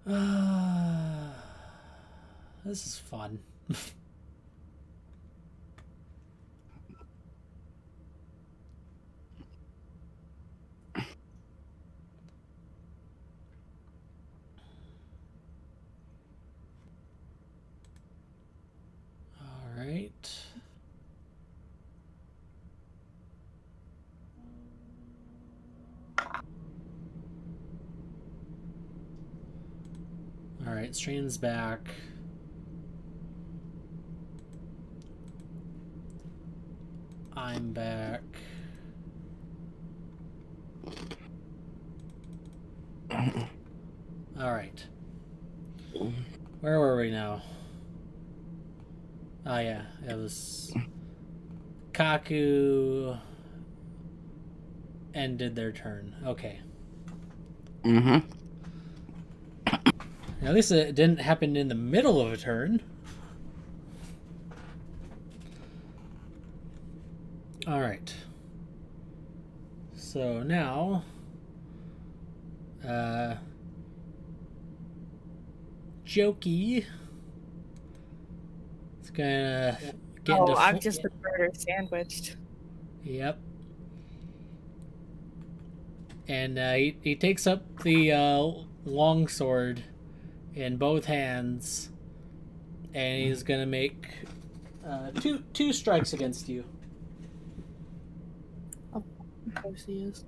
This is fun. All right. All right, stream's back. I'm back. All right. Where were we now? Oh yeah, it was Kaku ended their turn. Okay. Mm-hmm. At least it didn't happen in the middle of a turn. All right. So now, Jokey is gonna get into. Oh, I've just been murder sandwiched. Yep. And he takes up the long sword in both hands, and he's gonna make two strikes against you. Of course he is.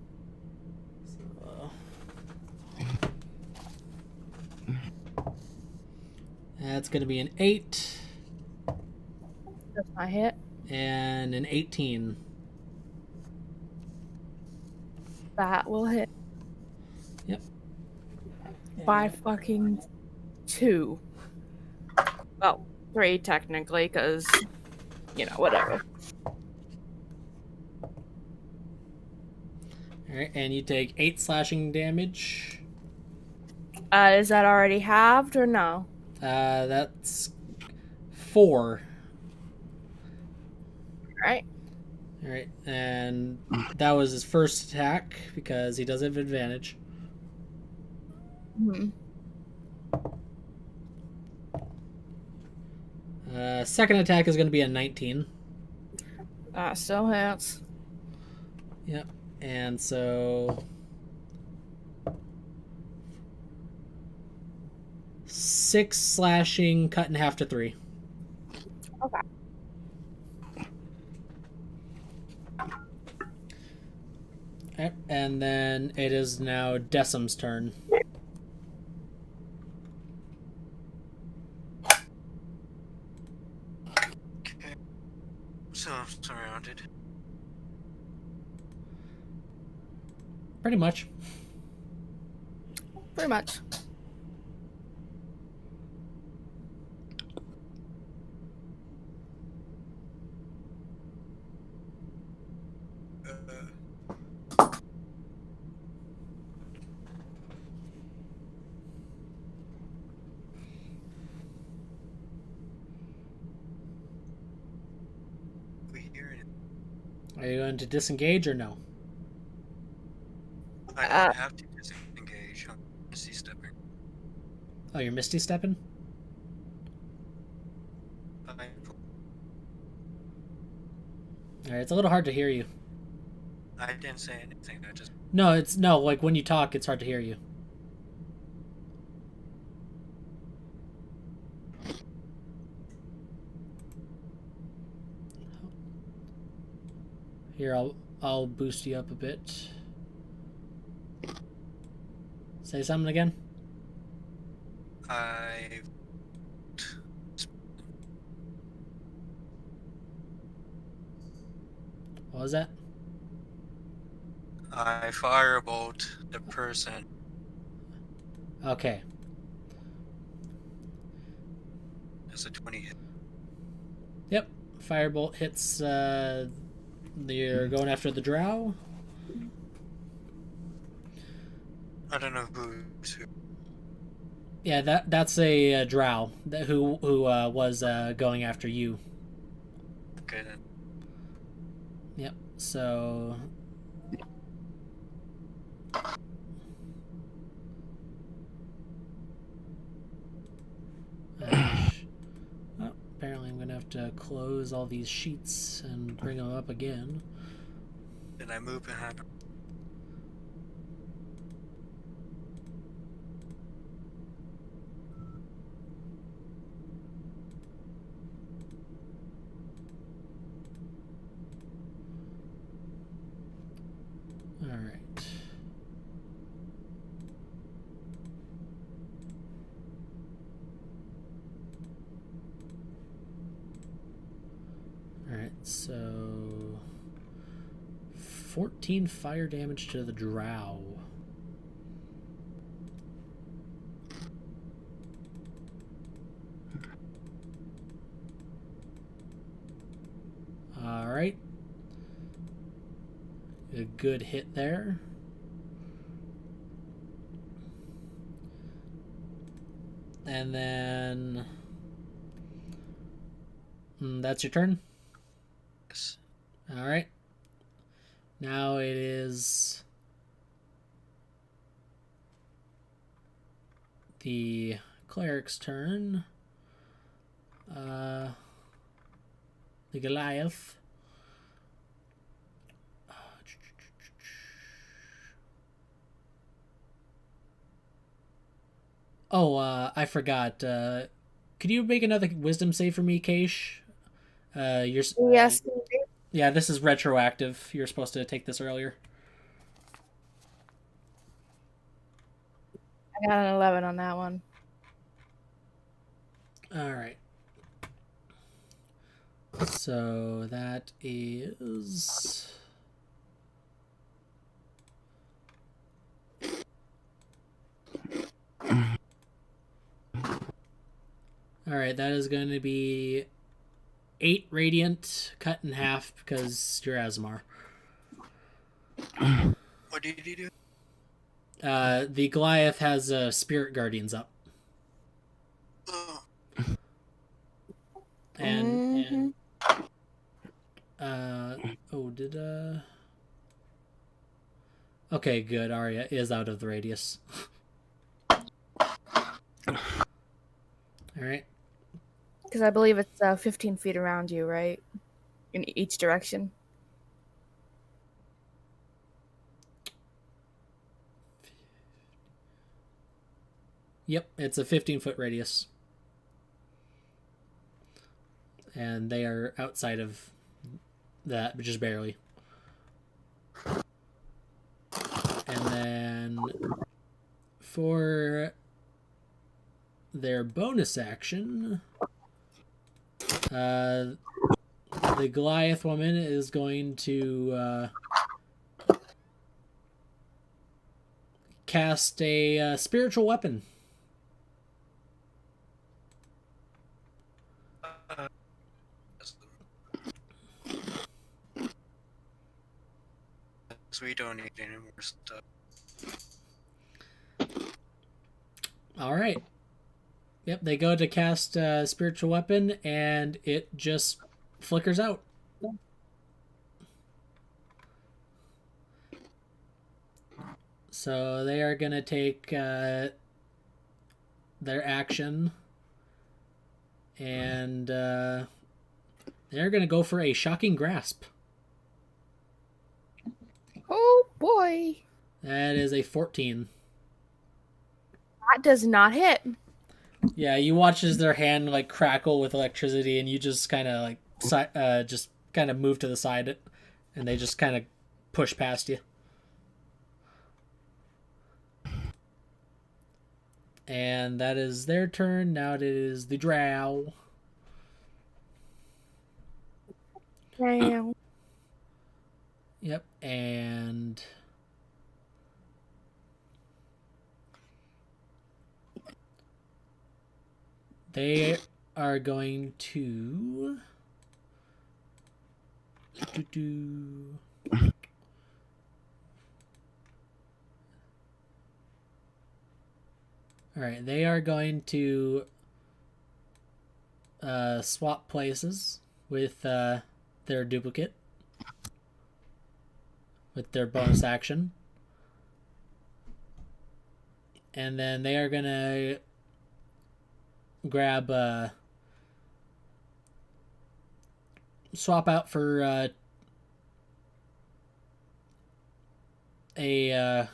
That's gonna be an 8 That's my hit. and an 18. That will hit. Yep. By fucking 2. Well, 3 technically, because, whatever. Alright, and you take 8 slashing damage. Is that already halved or no? That's 4. Right. Alright, and that was his first attack because he does have advantage. Hmm. Second attack is going to be a 19. That still hits. Yep, and so 6 slashing cut in half to 3. Okay. Okay, and then it is now Decim's turn. Okay. So surrounded. Pretty much. Pretty much. We hear it. Are you going to disengage or no? I don't have to disengage. I'm Misty stepping. Oh, you're Misty stepping? Alright, it's a little hard to hear you. I didn't say anything. I just. No, like when you talk, it's hard to hear you. Here, I'll boost you up a bit. Say something again. What was that? I firebolt the person. Okay. That's a 20 hit. Yep. Firebolt hits. You're going after the drow. I don't know who's who. Yeah, that's a drow who was going after you. Okay then. Yep. So. have to close all these sheets and bring them up again. Then I move behind him. All right. All right, so 14 fire damage to the drow. All right. A good hit there. And then that's your turn. Yes. All right. Now it is the cleric's turn. The Goliath. Oh, I forgot. Could you make another wisdom save for me, Keish? You're Yes. yeah. This is retroactive. You're supposed to take this earlier. I got an 11 on that one. All right. So that is. All right, that is going to be 8 radiant cut in half because you're Asmar. What did he do? The Goliath has Spirit Guardians up. Oh, And okay, good. Arya is out of the radius. All right. Because I believe it's 15 feet around you, right? In each direction. Yep, it's a 15-foot radius. And they are outside of that, just barely. And then for their bonus action, the Goliath woman is going to cast a spiritual weapon. so we don't need any more stuff. All right. Yep, they go to cast a spiritual weapon, and it just flickers out. So they are going to take their action, and they're going to go for a shocking grasp. Oh boy. That is a 14. That does not hit. Yeah, you watch as their hand like crackle with electricity, and you just kind of like just kind of move to the side, and they just kind of push past you. And that is their turn. Now it is the drow. Damn. Yep, and they are going to all right, they are going to swap places with their duplicate with their bonus action. And then they are going to grab swap out for wait,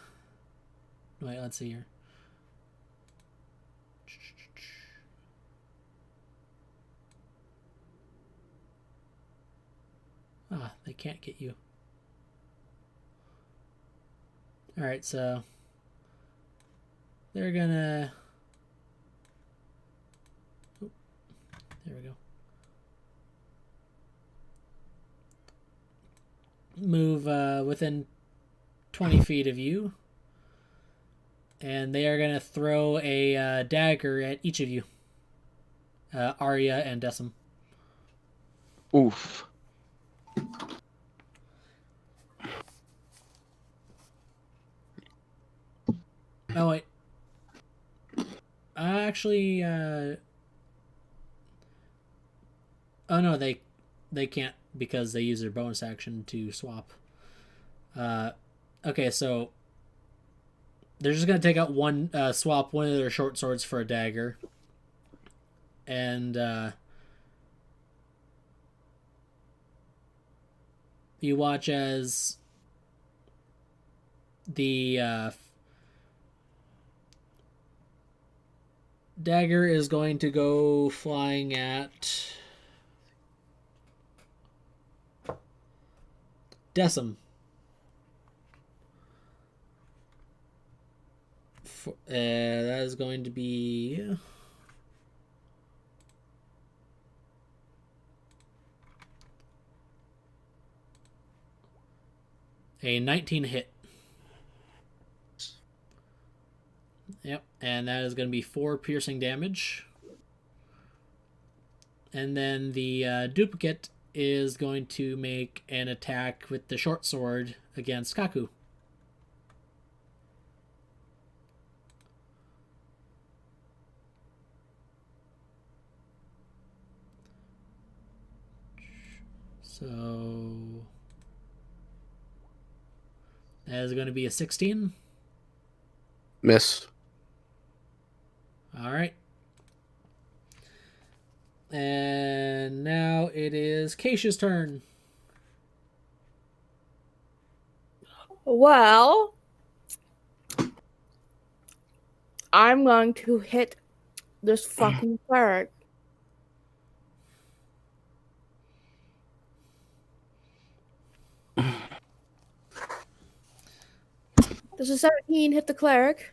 let's see here. Ah, they can't get you. Alright, so they're gonna... Oh, there we go. Move within 20 feet of you. And they are going to throw a dagger at each of you. Arya and Decim. Oof. Oh, wait. Actually, oh no, they can't because they use their bonus action to swap. Okay, so they're just gonna take out swap one of their short swords for a dagger, and you watch as the dagger is going to go flying at Decim. That is going to be a 19 hit. Yep, and that is going to be 4 piercing damage. And then the duplicate is going to make an attack with the short sword against Kaku. So that is going to be a 16. Miss. All right. And now it is Keisha's turn. Well, I'm going to hit this fucking cleric. Does a 17 hit the cleric?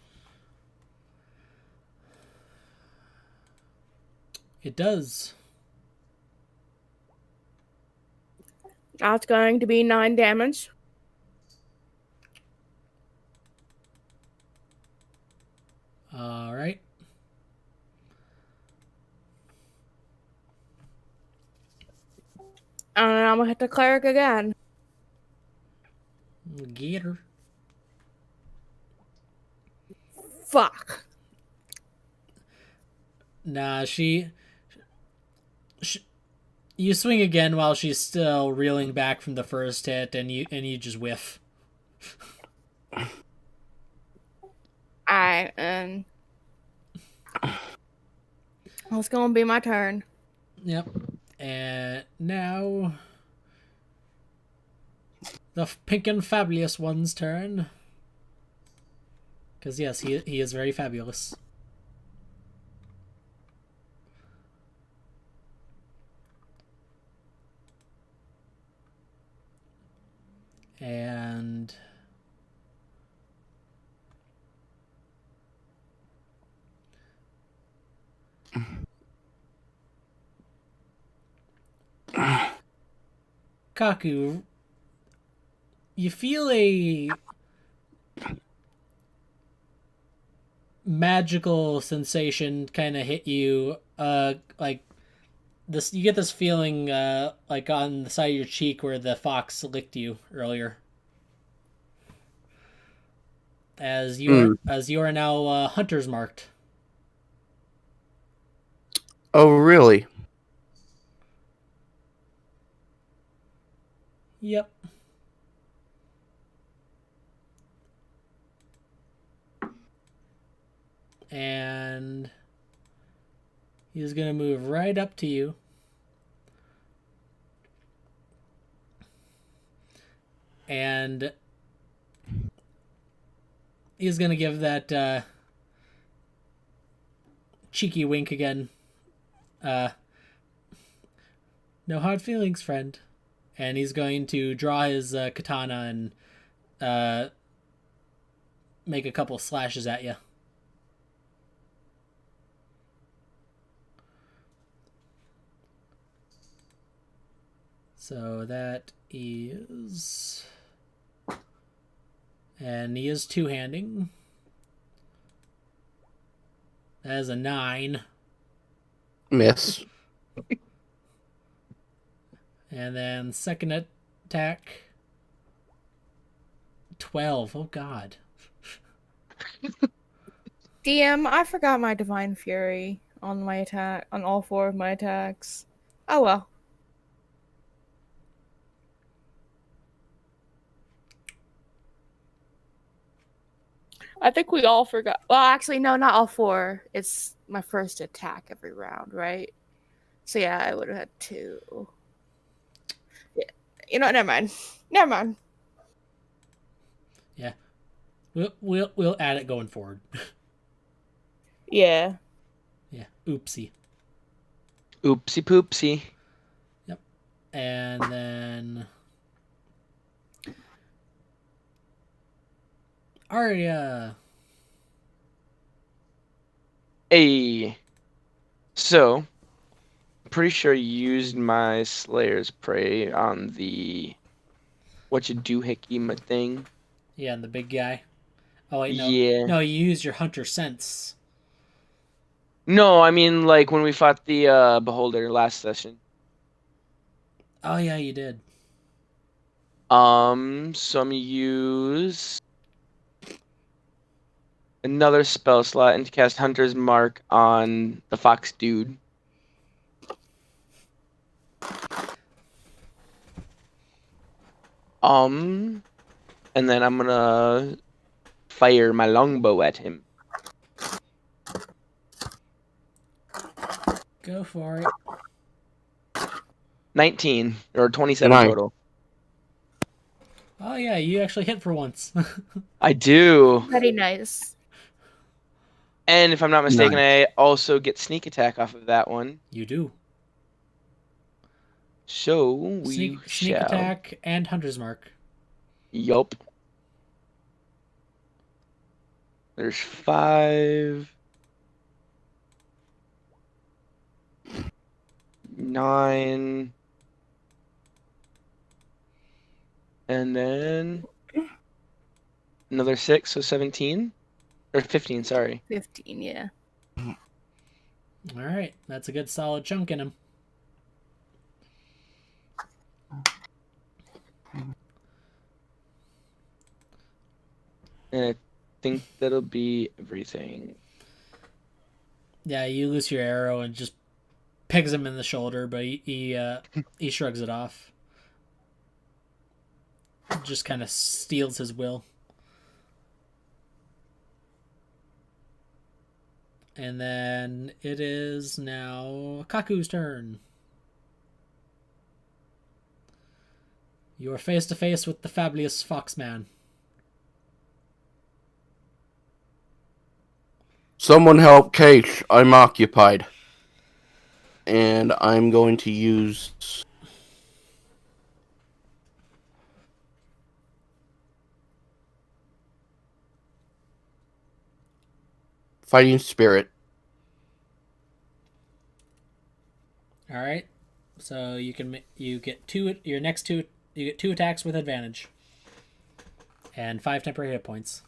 It does. That's going to be 9 damage. All right. And I'm going to hit the cleric again. Get her. Fuck. Nah, she you swing again while she's still reeling back from the first hit, and you just whiff. Alright, and it's gonna be my turn. Yep. And now the pink and fabulous one's turn. Because yes, he is very fabulous. And Kaku, you feel a magical sensation kind of hit you, like this. You get this feeling, like on the side of your cheek where the fox licked you earlier. As you are now hunter's marked. Oh, really? Yep. And he's gonna move right up to you. and he's gonna give that cheeky wink again. No hard feelings, friend. And he's going to draw his katana and make a couple slashes at you. So that is... And he is two-handing. That is a 9. Miss. And then second attack... 12. Oh, God. DM, I forgot my Divine Fury on my attack, on all 4 of my attacks. Oh well. I think we all forgot. Well, actually, no, not all 4. It's my first attack every round, right? So yeah, I would have had 2. Yeah, you know what? Never mind. Never mind. Yeah. We'll add it going forward. Yeah. Yeah. Oopsie. Oopsie poopsie. Yep. And then Arya. Hey. So, pretty sure you used my Slayer's Prey on the what you do hickey thing. Yeah, and the big guy. Oh wait, no. Yeah. No, you used your hunter sense. No, I mean like when we fought the Beholder last session. Oh yeah, you did. So I'm gonna use another spell slot and to cast Hunter's Mark on the fox dude. And then I'm gonna fire my longbow at him. Go for it. 19 or 27 Nice. total. Oh yeah, you actually hit for once. I do. Very nice. And if I'm not mistaken, I also get sneak attack off of that one. You do. So we Sneak shall. attack and hunter's mark. Yup. There's 5. 9. And then another 6, so 17. Or 15, sorry. 15, yeah. All right, that's a good solid chunk in him. And I think that'll be everything. Yeah, you lose your arrow and just pegs him in the shoulder, but he shrugs it off. Just kind of steals his will. And then it is now Kaku's turn. You are face to face with the fabulous Foxman. Someone help Case. I'm occupied. And I'm going to use... Fighting Spirit. All right. So you get your next 2 you get 2 attacks with advantage. And 5 temporary hit points.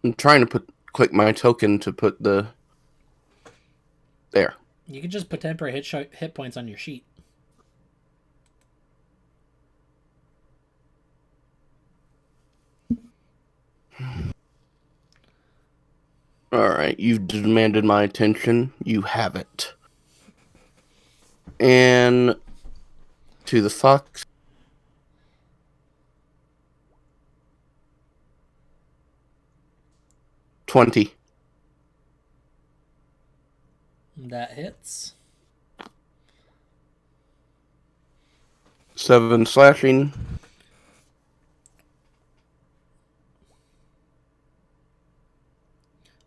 I'm trying to click my token to put the... There. You can just put temporary hit points on your sheet. Alright, you've demanded my attention. You have it. And to the fox. $20. That hits. 7 slashing.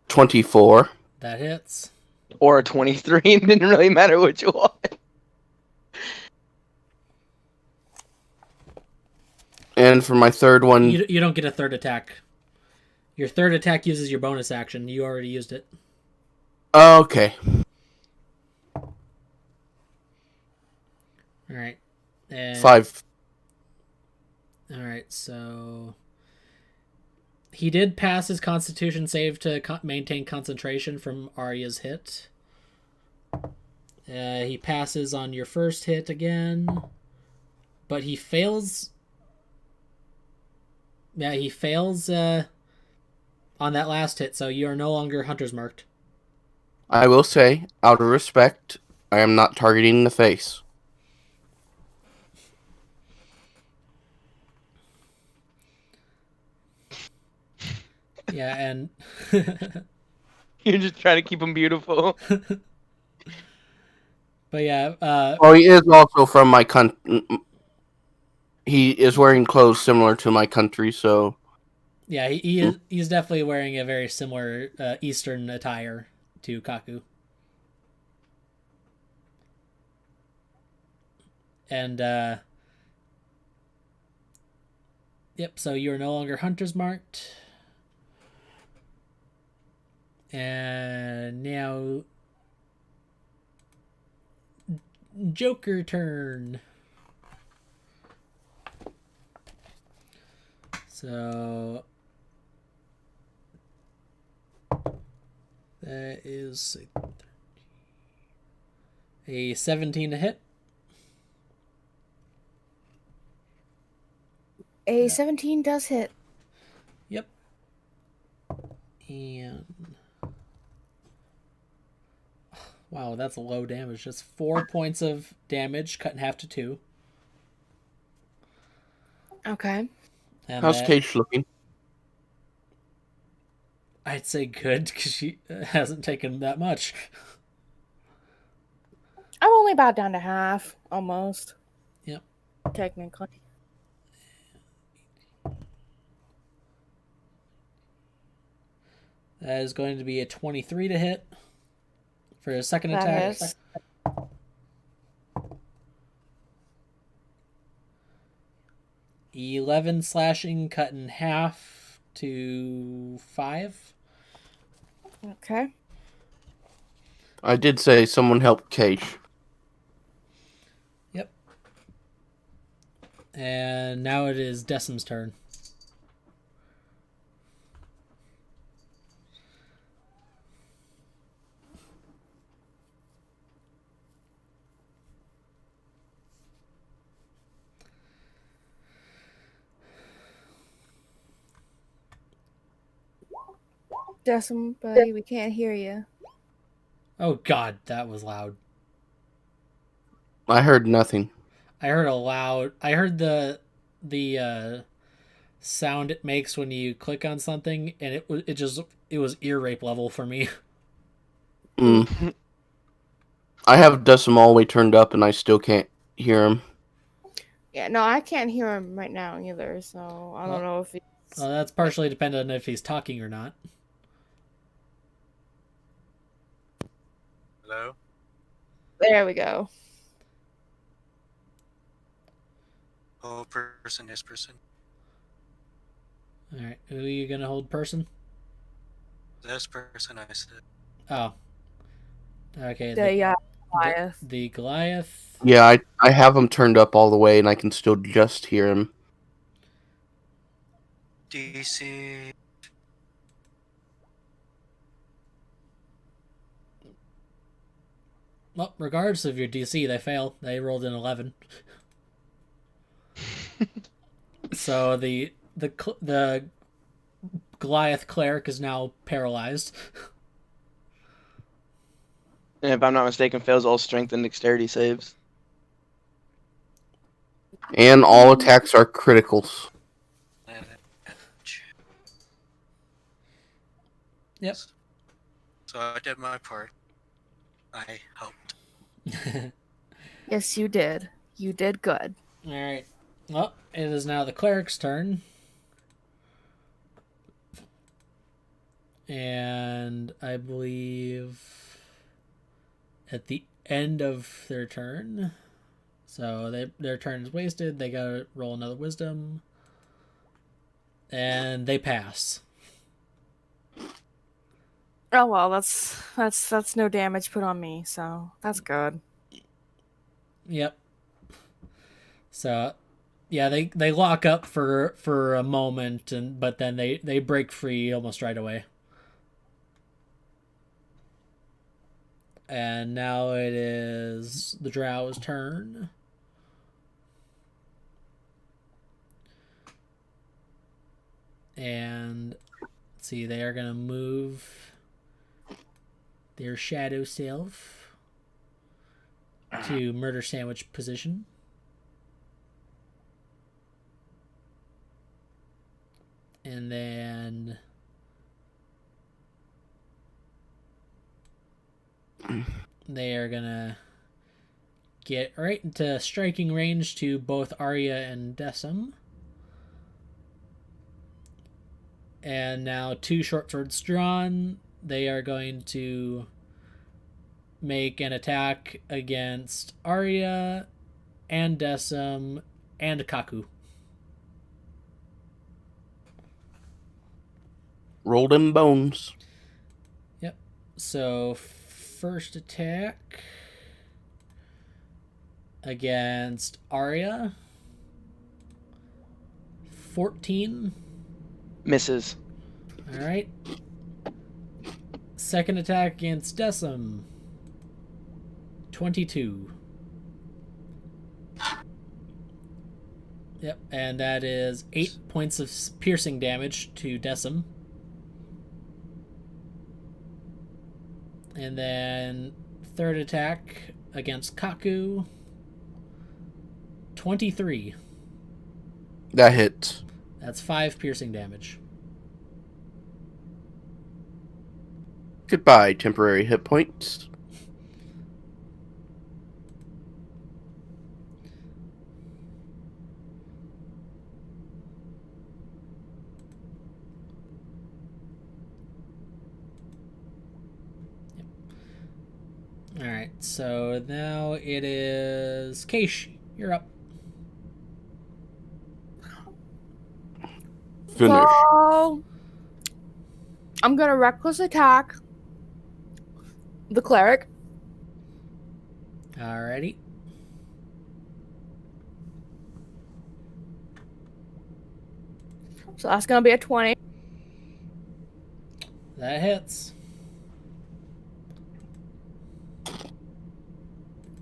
24. That hits. Or a 23. It didn't really matter which one. And for my third one, You don't get a third attack. Your third attack uses your bonus action. You already used it. okay. All right. And, 5. All right. So he did pass his Constitution save to maintain concentration from Arya's hit. He passes on your first hit again, but he fails. Yeah, he fails on that last hit, so you are no longer hunter's marked. I will say, out of respect, I am not targeting the face. Yeah, and You're just trying to keep him beautiful. but yeah, Oh, he is also from my country. He is wearing clothes similar to my country, so yeah, he's definitely wearing a very similar Eastern attire to Kaku. And yep, so you are no longer hunter's marked. And now Joker turn. So that is a 17 to hit. A 17 does hit. Yep. And wow, that's low damage. Just 4 points of damage, cut in half to 2. Okay. And how's that, Cage looking? I'd say good because she hasn't taken that much. I'm only about down to half, almost. Yep. Technically. That is going to be a 23 to hit for a second That attack. hits. 11 slashing, cut in half to 5. Okay. I did say someone help Cage. Yep. And now it is Decim's turn. Decim, buddy, we can't hear you. Oh god, that was loud. I heard nothing. I heard the sound it makes when you click on something, and it was ear rape level for me. Mm. I have Decim all the way turned up, and I still can't hear him. Yeah, no, I can't hear him right now either, so I don't know if he's... Well, that's partially dependent on if he's talking or not. Hello? There we go. Oh, person, this person. All right, who are you gonna hold person? This person I said. Oh, okay. The Goliath. The Goliath. Yeah, I have him turned up all the way, and I can still just hear him. DC. Well, regardless of your DC, they fail. They rolled an 11. So the Goliath cleric is now paralyzed. And if I'm not mistaken, fails all strength and dexterity saves. And all attacks are criticals. Yep. So I did my part. I helped. Yes, you did. You did good. All right. Well, it is now the cleric's turn. And I believe at the end of their turn, so their turn is wasted. They gotta roll another wisdom, and they pass. Oh well, that's no damage put on me, so that's good. Yep. So, yeah, they lock up for a moment, but then they break free almost right away. And now it is the Drow's turn. And let's see, they are gonna move their shadow self to murder sandwich position. And then they are gonna get right into striking range to both Arya and Decim. And now 2 short swords drawn. They are going to make an attack against Arya and Decim and Kaku. Roll them bones. Yep. So first attack against Arya. 14. Misses. All right. Second attack against Decim. 22. Yep, and that is 8 points of piercing damage to Decim. And then third attack against Kaku. 23. That hits. That's 5 piercing damage. Goodbye, temporary hit points. Alright, so now it is Keish. You're up. Finish. So I'm gonna reckless attack the cleric. Alrighty. So that's gonna be a 20. That hits.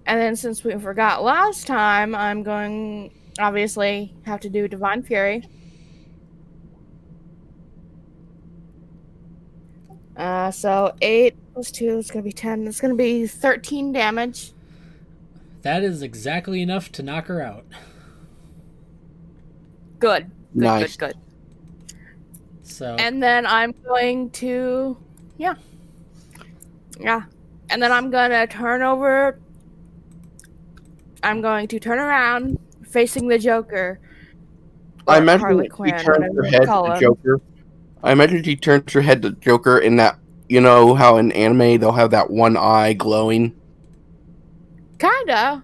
And then since we forgot last time, I'm going obviously have to do Divine Fury. So 8 plus 2 is gonna be 10. It's gonna be 13 damage. That is exactly enough to knock her out. Good. Nice. Good. So And then I'm going to yeah. And then I'm gonna turn over. I'm going to turn around facing the Joker. I Or imagine Harley he Quinn, turns whatever her you head call to him. Joker. I imagine he turns her head to Joker in that, you know how in anime they'll have that one eye glowing, Kinda.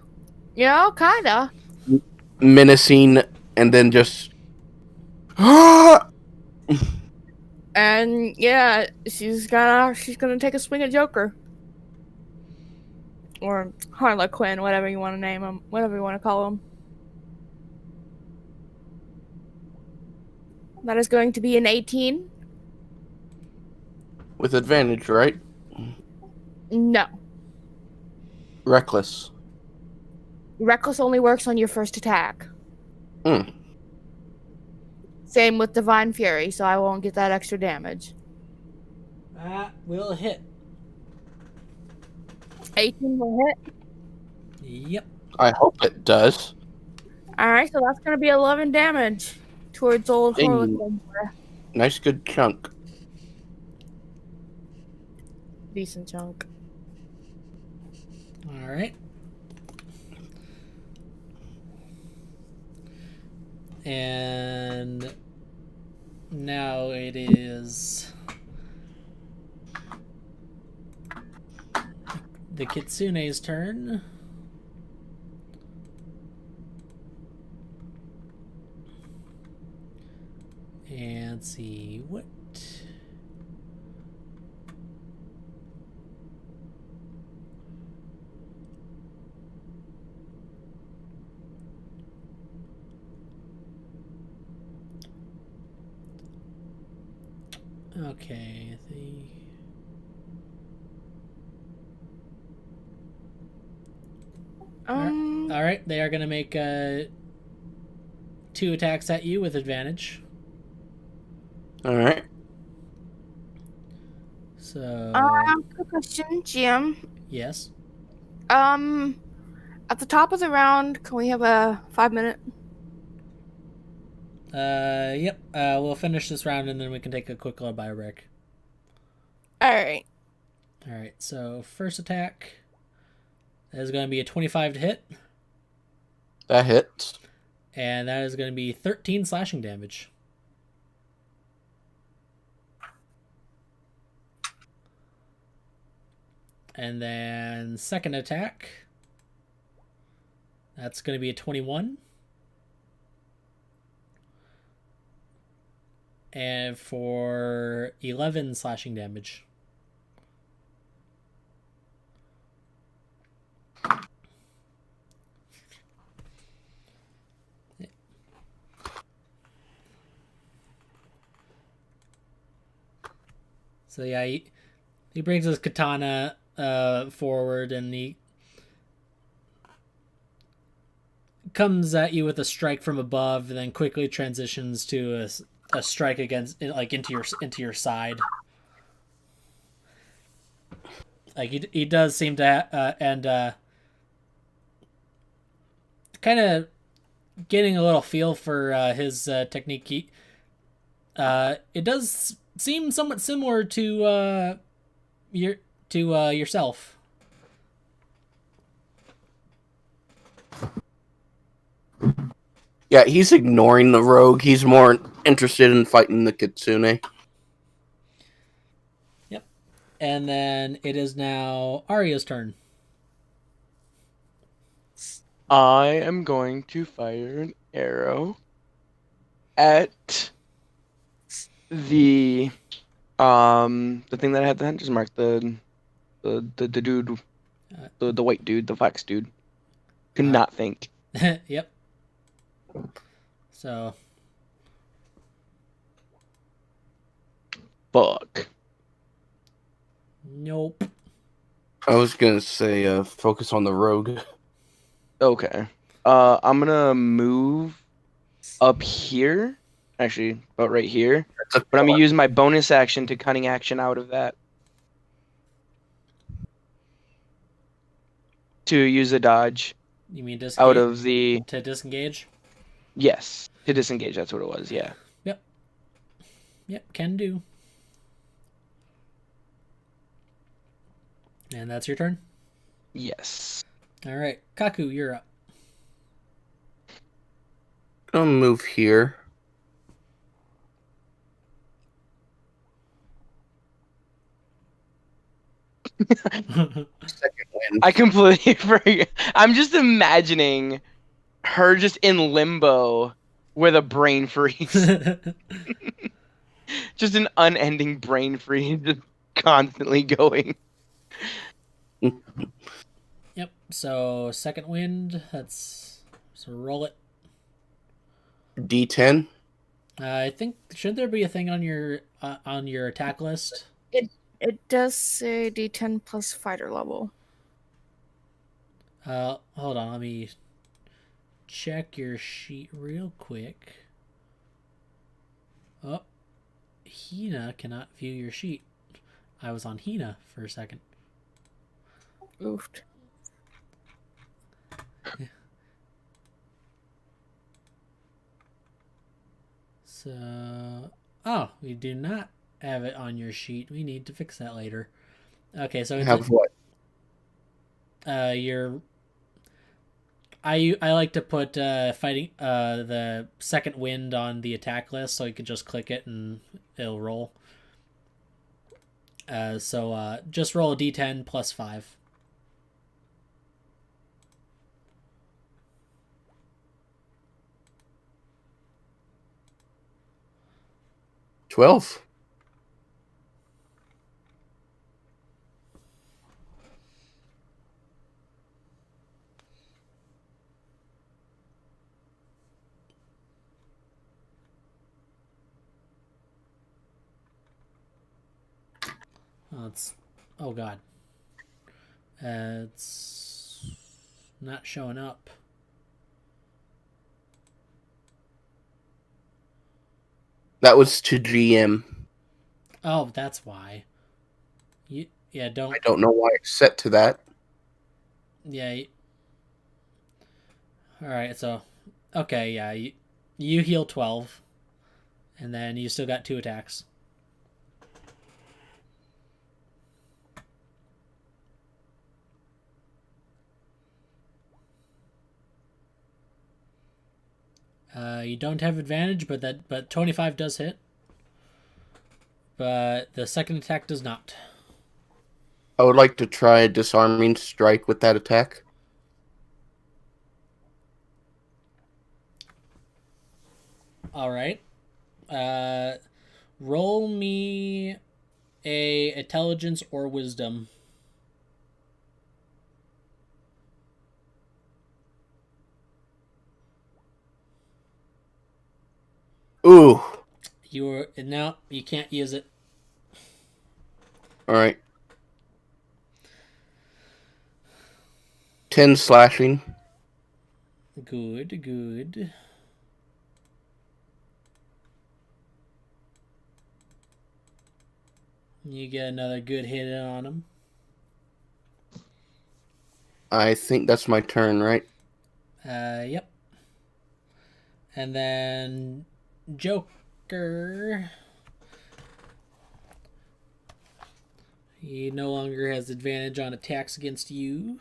menacing, and then just And yeah, she's gonna take a swing at Joker. Or Harley Quinn, whatever you want to name him, whatever you want to call him. That is going to be an 18. with advantage, right? No. Reckless. Reckless only works on your first attack. Hmm. Same with Divine Fury, so I won't get that extra damage. that will hit. 18 will hit. Yep. I hope it does. Alright, so that's gonna be 11 damage towards old Dang. Harley Quinn. Nice, good chunk. Decent chunk. Alright. And now it is the Kitsune's turn. And let's see what. Okay, all right, they are gonna make 2 attacks at you with advantage. All right. So Quick question, Jim. yes. At the top of the round, can we have a 5-minute? Yep. We'll finish this round and then we can take a quick little bio break. All right. All right. So first attack is going to be a 25 to hit, That hits. and that is going to be 13 slashing damage. And then second attack, that's going to be a 21. And for 11 slashing damage. So yeah, he brings his katana forward and he comes at you with a strike from above, and then quickly transitions to a strike against, like, into your side. Like he does seem to and kind of getting a little feel for his technique. It does seem somewhat similar to yourself. Yeah, he's ignoring the rogue. He's more interested in fighting the Kitsune. Yep. And then it is now Arya's turn. I am going to fire an arrow at the thing that I had the hunter's mark, the dude, the white dude, the fox dude. Could not think. Yep. So Fuck. nope. I was gonna say, focus on the rogue. Okay. I'm gonna move up here. Actually, about right here. But I'm gonna use my bonus action to cunning action out of that. To use a dodge You mean disengage? out of the... To disengage? Yes. To disengage, that's what it was, yeah. Yep, can do. And that's your turn? Yes. Alright, Kaku, you're up. I'll move here. Second wind. I completely forget. I'm just imagining her just in limbo with a brain freeze. Just an unending brain freeze, just constantly going. Yep, so second wind, so roll it. D10. I think, should there be a thing on your attack list? It does say D10 plus fighter level. Hold on, let me check your sheet real quick. Oh, Hina cannot view your sheet. I was on Hina for a second. Oofed. So, oh, we do not have it on your sheet. We need to fix that later. Okay, so it's Have what? your I like to put fighting the second wind on the attack list, so you can just click it and it'll roll. So just roll a d10 plus 5. $12. Oh god. It's not showing up. That was to GM. Oh, that's why. I don't know why it's set to that. Yeah. All right. So, okay. Yeah. You heal 12, and then you still got 2 attacks. You don't have advantage, but 25 does hit. But the second attack does not. I would like to try a disarming strike with that attack. All right. Roll me a intelligence or wisdom. Ooh. No, you can't use it. All right. 10 slashing. Good, good. You get another good hit on him. I think that's my turn, right? Yep. And then Joker. He no longer has advantage on attacks against you.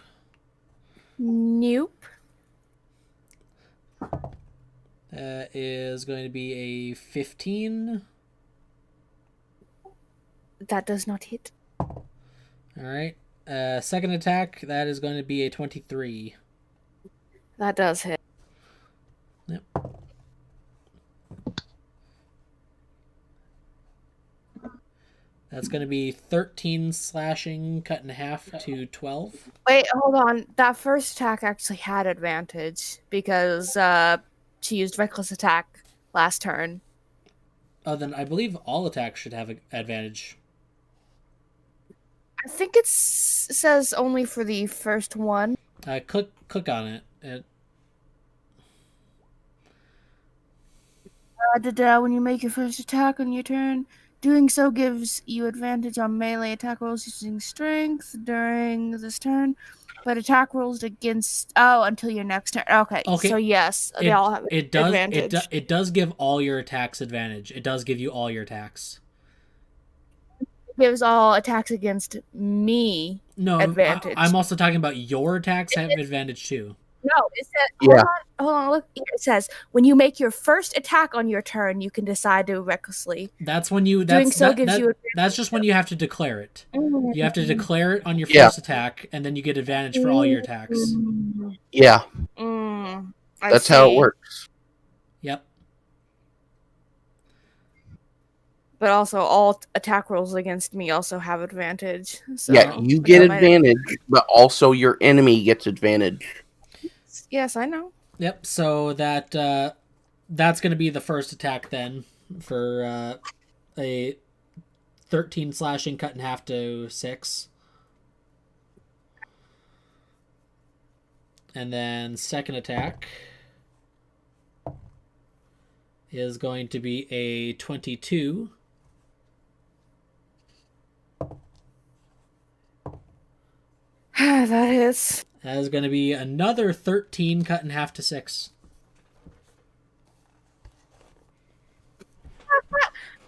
Nope. That is going to be a 15. That does not hit. All right. Second attack, that is going to be a 23. That does hit. Yep. That's going to be 13 slashing, cut in half to 12. Wait, hold on. That first attack actually had advantage because she used reckless attack last turn. Oh, then I believe all attacks should have advantage. I think it says only for the first one. Click on it. When you make your first attack on your turn, doing so gives you advantage on melee attack rolls using strength during this turn, but attack rolls against until your next turn. Okay. So yes, they all have advantage. It does give all your attacks advantage. It does give you all your attacks. It gives all attacks against me advantage. I'm also talking about your attacks have advantage too. No, it says. Yeah. Hold on. Look, it says when you make your first attack on your turn, you can decide to recklessly. That's when you. Doing so gives you. That's just when you have to declare it. You have to declare it on your first attack, and then you get advantage for all your attacks. Yeah. That's how it works. Yep. But also, all attack rolls against me also have advantage. So yeah, you get advantage, but also your enemy gets advantage. Yes, I know. Yep. So that's going to be the first attack then for a 13 slashing, cut in half to 6. And then second attack is going to be a 22. That is. That is going to be another 13 cut in half to 6.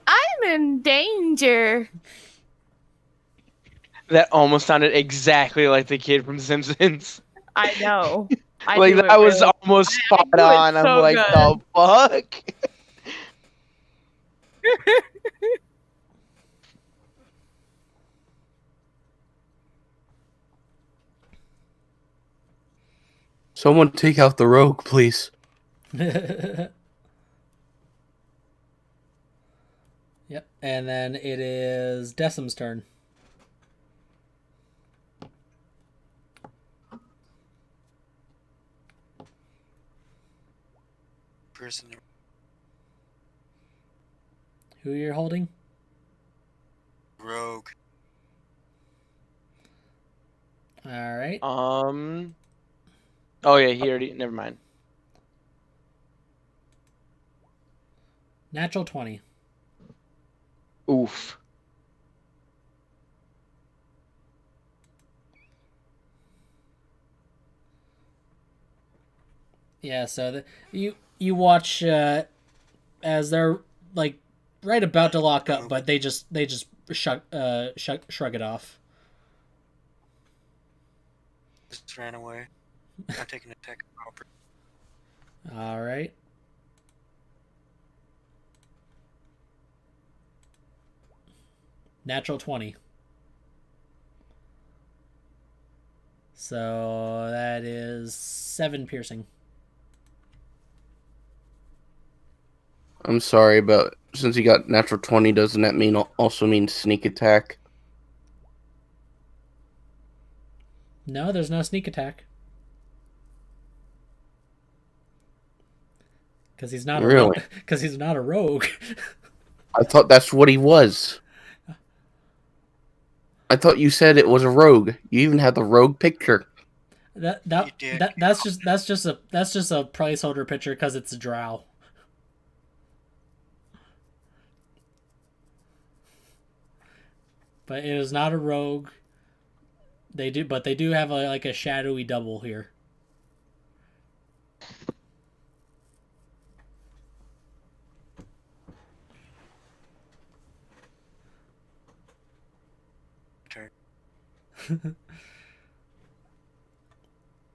I'm in danger. That almost sounded exactly like the kid from Simpsons. I know. I Like knew it that was really- almost I spot knew it on. I'm so like, good. the fuck? Someone take out the rogue, please. Yep. And then it is Decim's turn. Person Who you're holding? rogue. All right. Oh yeah, he already. Never mind. Natural 20. Oof. Yeah, so you watch as they're like right about to lock up, but they just shrug it off. Just ran away. I'm taking attack property. All right. Natural 20. So that is 7 piercing. I'm sorry, but since he got natural 20, doesn't that mean also mean sneak attack? No, there's no sneak attack. Because he's not Really? Because he's not a rogue. I thought that's what he was. I thought you said it was a rogue. You even had the rogue picture. That's just a placeholder picture because it's a drow. But it is not a rogue. They do have like a shadowy double here. Turn.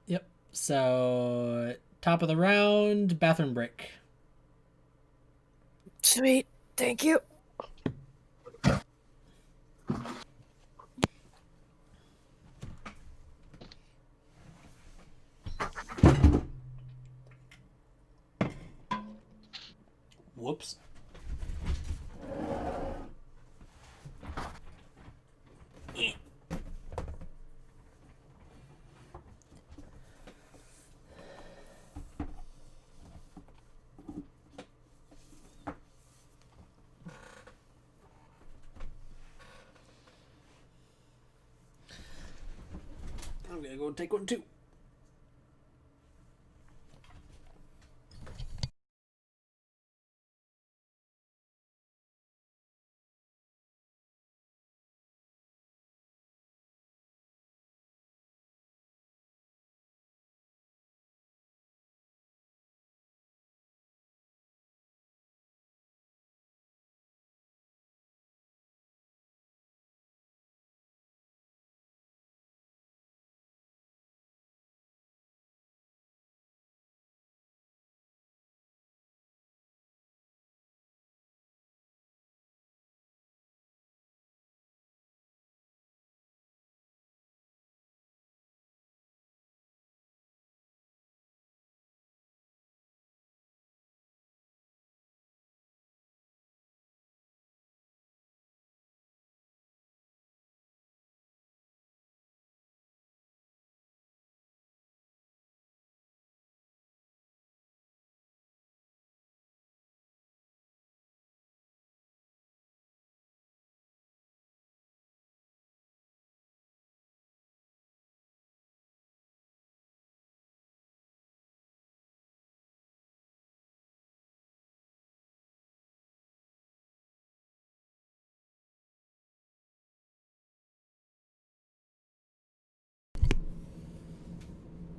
Yep. So top of the round, bathroom break. Sweet. Thank you. Whoops. I'm gonna go take one too.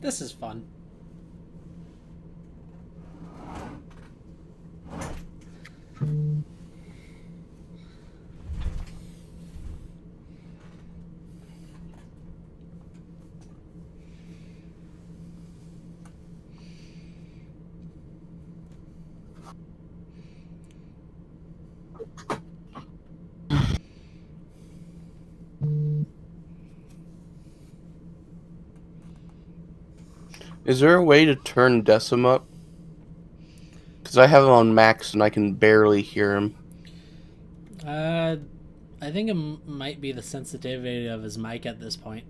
This is fun. Is there a way to turn Decim up? Because I have him on max and I can barely hear him. I think it might be the sensitivity of his mic at this point.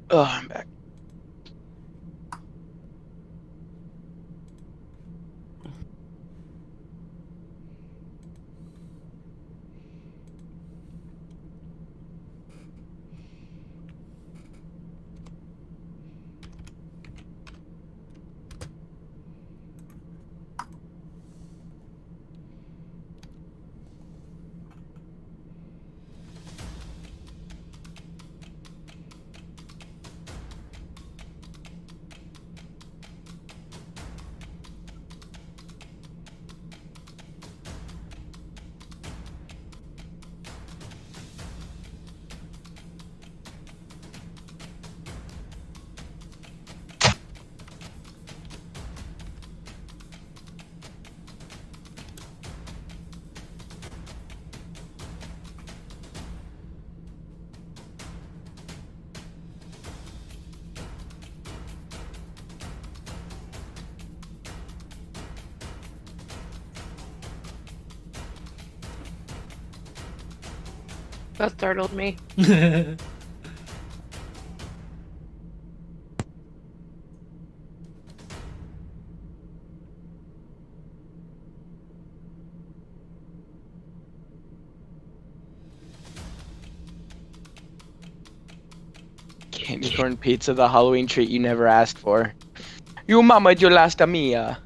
Oh, I'm back. That startled me. Candy corn pizza, the Halloween treat you never asked for. You mama yo last mia.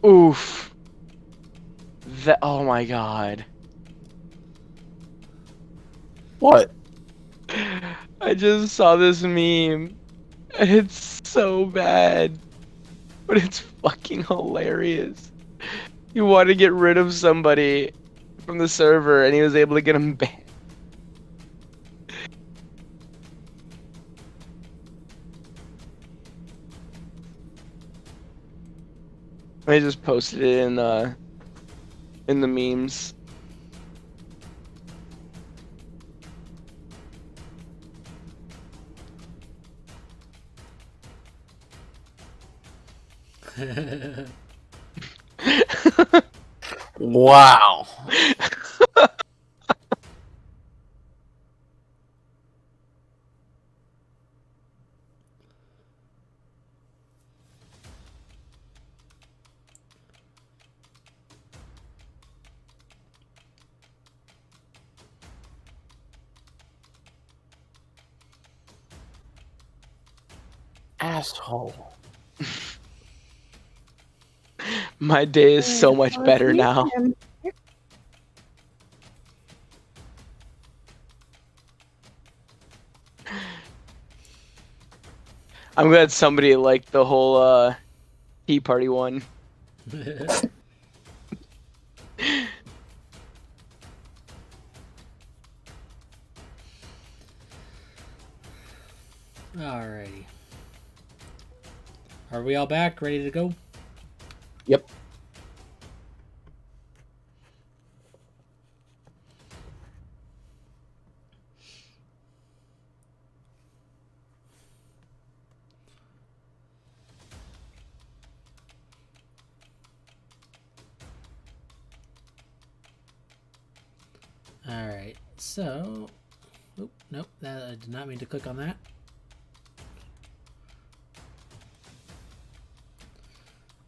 Oof. Oh my god. What? I just saw this meme. It's so bad. But it's fucking hilarious. You want to get rid of somebody from the server and he was able to get him banned. I just posted it in the memes. Wow. Asshole. My day is so much better now. I'm glad somebody liked the whole Tea Party one. Alrighty. Are we all back? Ready to go? Yep. Alright, so... Oop, nope, that, I did not mean to click on that.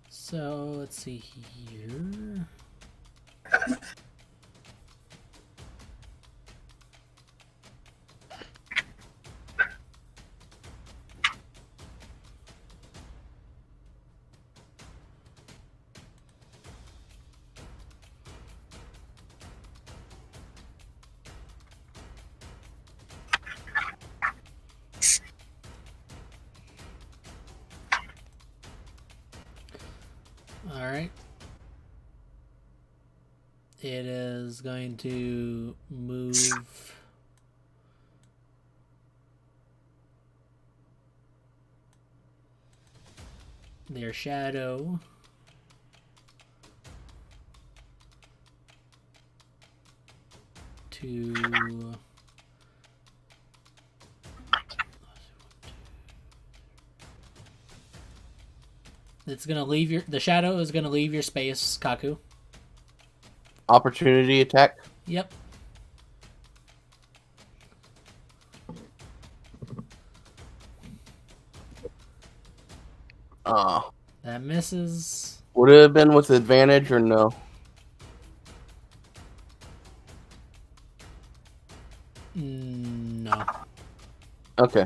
So, let's see here... Alright. It is going to move their shadow to it's gonna leave your the shadow is gonna leave your space, Kaku. Opportunity attack. Yep. That misses. Would it have been with advantage or no? No. Okay.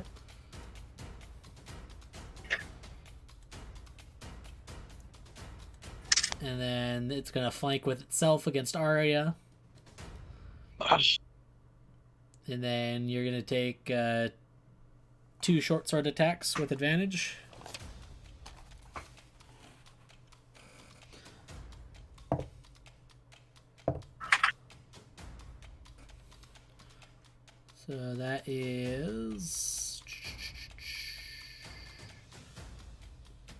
And then it's gonna flank with itself against Arya. And then you're gonna take 2 short sword attacks with advantage. So that is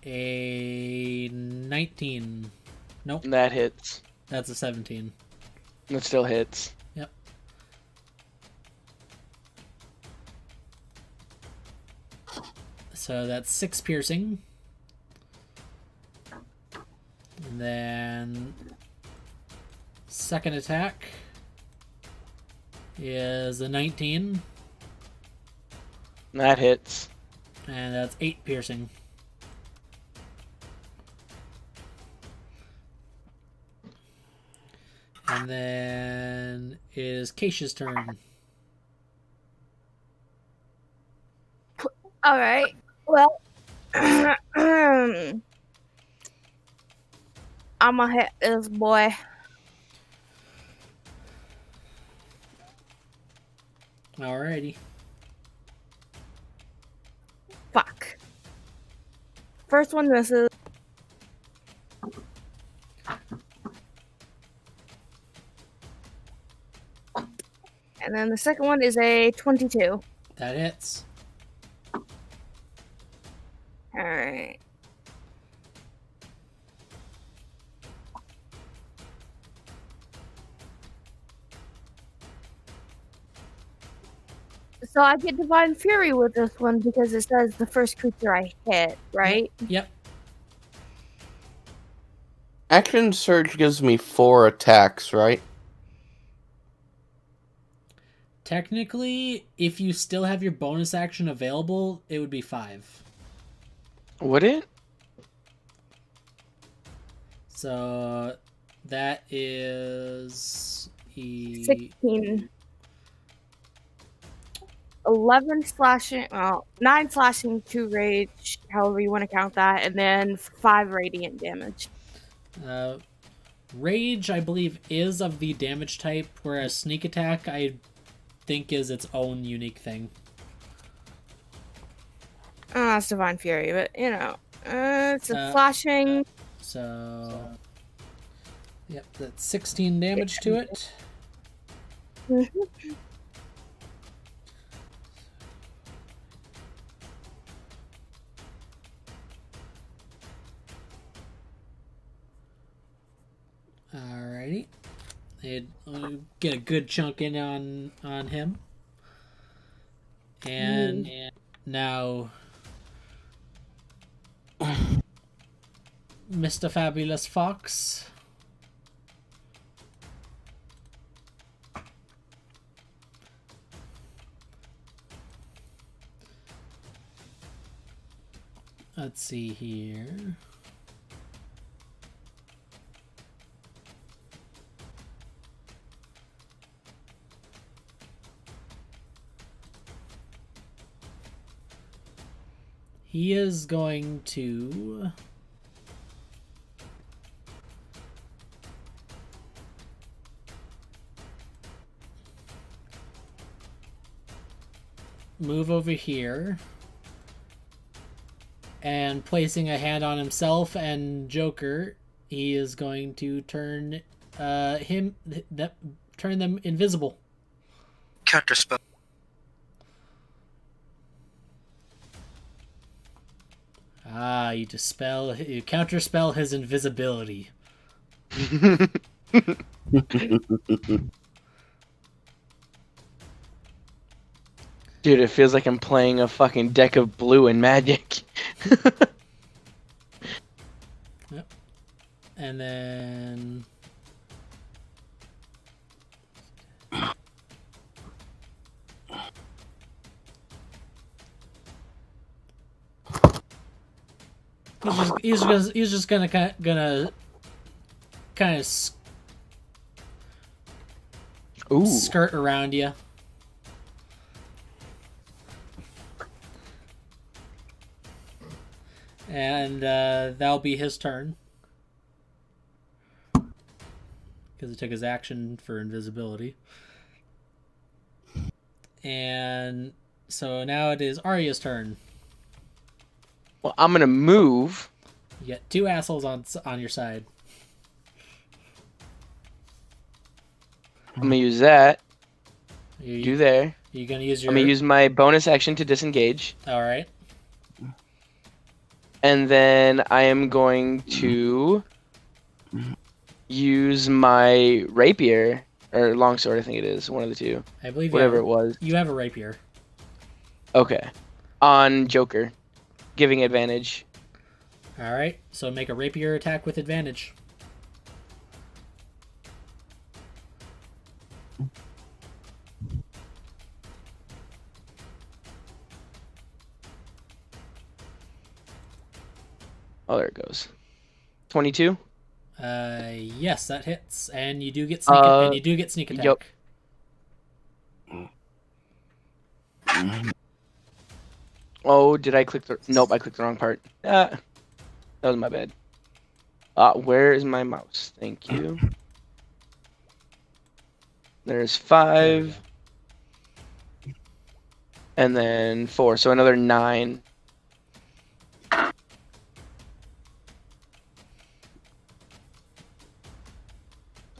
a 19. Nope, That hits. that's a 17. That still hits. Yep. So that's 6 piercing. And then second attack is a 19. That hits. And that's 8 piercing. And then it is Keisha's turn. All right. Well, I'm gonna hit this boy. Alrighty. Fuck. First one misses. And then the second one is a 22. That hits. Alright. So I get Divine Fury with this one because it says the first creature I hit, right? Yep. Action Surge gives me 4 attacks, right? Technically, if you still have your bonus action available, it would be 5. Would it? So that is 16. 11 slashing, well, 9 slashing, 2 rage, however you want to count that, and then 5 radiant damage. Rage, I believe, is of the damage type, whereas sneak attack, I think, is its own unique thing. Oh, that's Divine Fury, but you know, it's a Uh, slashing. So, yep, that's 16 damage to it. Alrighty. They'd get a good chunk in on him. And now Mr. Fabulous Fox. Let's see here. He is going to move over here and placing a hand on himself and Joker, he is going to turn turn them invisible. Counterspell. You counterspell his invisibility. Dude, it feels like I'm playing a fucking deck of blue in Magic. Yep. And then he's just gonna kind of Ooh. skirt around you. And that'll be his turn. Because he took his action for invisibility. And so now it is Arya's turn. Well, I'm gonna move. You get 2 assholes on your side. I'm gonna use that. You Do there. You gonna use your? I'm gonna use my bonus action to disengage. All right. And then I am going to use my rapier or longsword. I think it is one of the two. I believe Whatever it was. You have a rapier. Okay. On Joker, giving advantage. All right. So make a rapier attack with advantage. Oh, there it goes. 22. Yes, that hits, and you do get sneak attack. Yep. Oh, did I click the? Nope, I clicked the wrong part. That was my bad. Where is my mouse? Thank you. There's 5. And then 4, so another 9.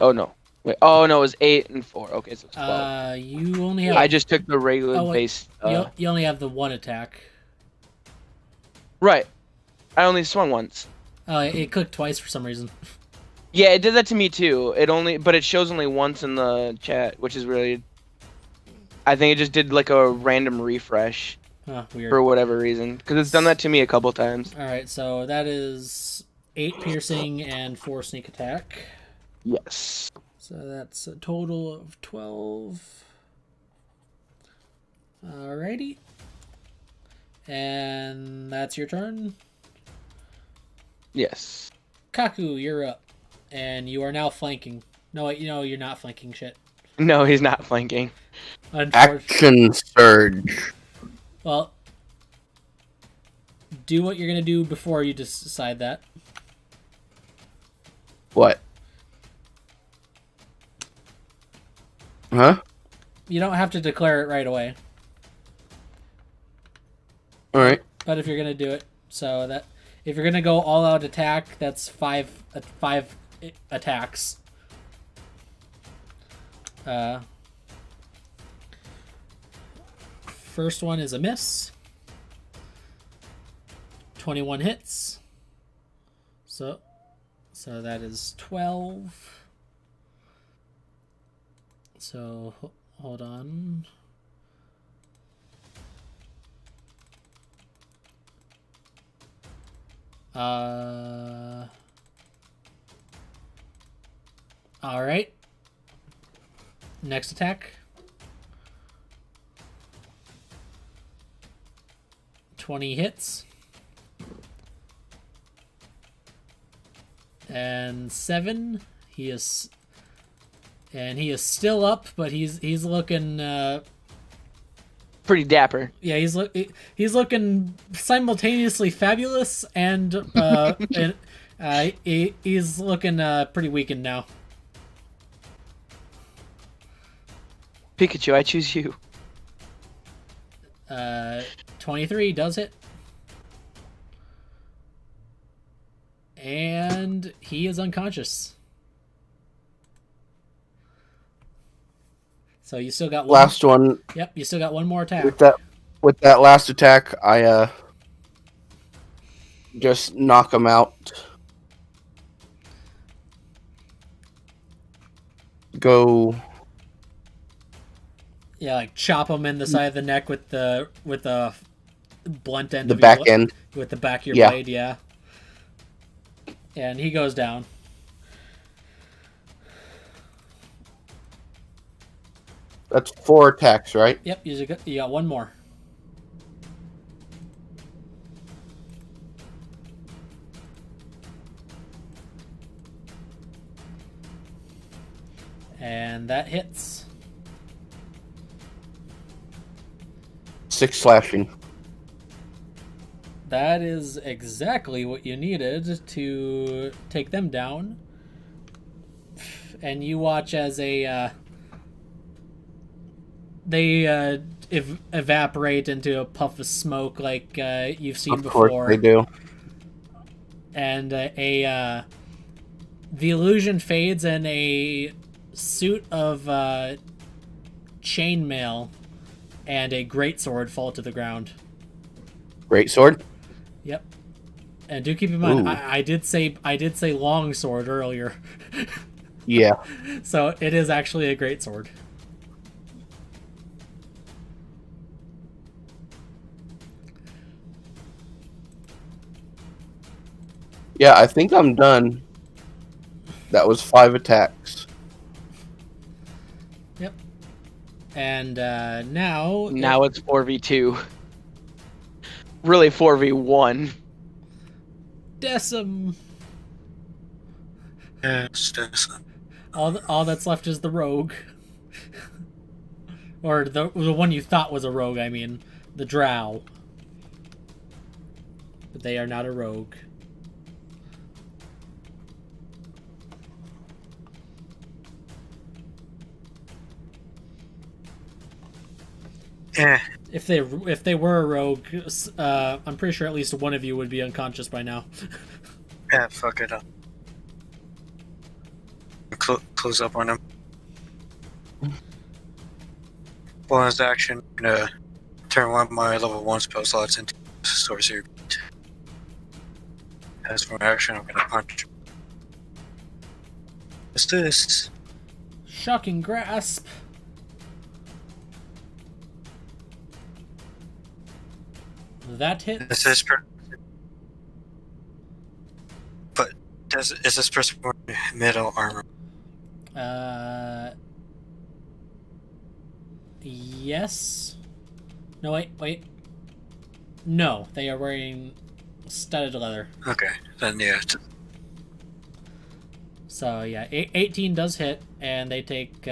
Oh no. Wait. Oh no, it was 8 and 4. Okay, so it's 12. You only have. I just took the regular Oh, wait. base. You only have the 1 attack. Right. I only swung once. Oh, it clicked twice for some reason. Yeah, it did that to me too. But it shows only once in the chat, which is really. I think it just did like a random refresh Weird. for whatever reason, because it's done that to me a couple times. All right, so that is 8 piercing and 4 sneak attack. Yes. So that's a total of 12. Alrighty. And that's your turn. Yes. Kaku, you're up. And you are now flanking. No, wait, you're not flanking shit. No, he's not flanking. Unfortunately. Action surge. Well, do what you're gonna do before you decide that. What? Huh? You don't have to declare it right away. All right. But if you're gonna do it, so that if you're gonna go all out attack, that's five attacks. First one is a miss. 21 hits. So that is 12. So hold on. All right. Next attack. 20 hits. And 7. He is still up, but he's looking Pretty dapper. yeah, he's looking simultaneously fabulous and he's looking pretty weakened now. Pikachu, I choose you. 23 does hit. And he is unconscious. So you still got one. Last one. Yep, you still got one more attack. With that last attack, I just knock him out. Go. Yeah, like chop him in the side of the neck with the blunt end The of back your end. with the back of your Yeah. blade, yeah. And he goes down. That's 4 attacks, right? Yep, you got one more. And that hits. 6 slashing. That is exactly what you needed to take them down. And you watch as they evaporate into a puff of smoke like you've seen Of before. course they do. And the illusion fades and a suit of chainmail and a greatsword fall to the ground. Great sword. Yep. And do keep in mind, Ooh. I did say long sword earlier, Yeah. so it is actually a greatsword. Yeah, I think I'm done. That was 5 attacks. Yep. And now Now it's 4v2. Really 4v1. Decim. Yeah, it's just, All that's left is the rogue, or the one you thought was a rogue. I mean, the drow. But they are not a rogue. yeah. If they were a rogue, I'm pretty sure at least one of you would be unconscious by now. Yeah, fuck it up. Close up on him. Bonus action, I'm gonna turn one of my level 1 spell slots into sorcery. As for action, I'm gonna punch. What's this? Shocking grasp. That hits. Is this but is this person wearing metal armor? Yes. No, wait. No, they are wearing studded leather. Okay, then yeah. So yeah, 18 does hit, and they take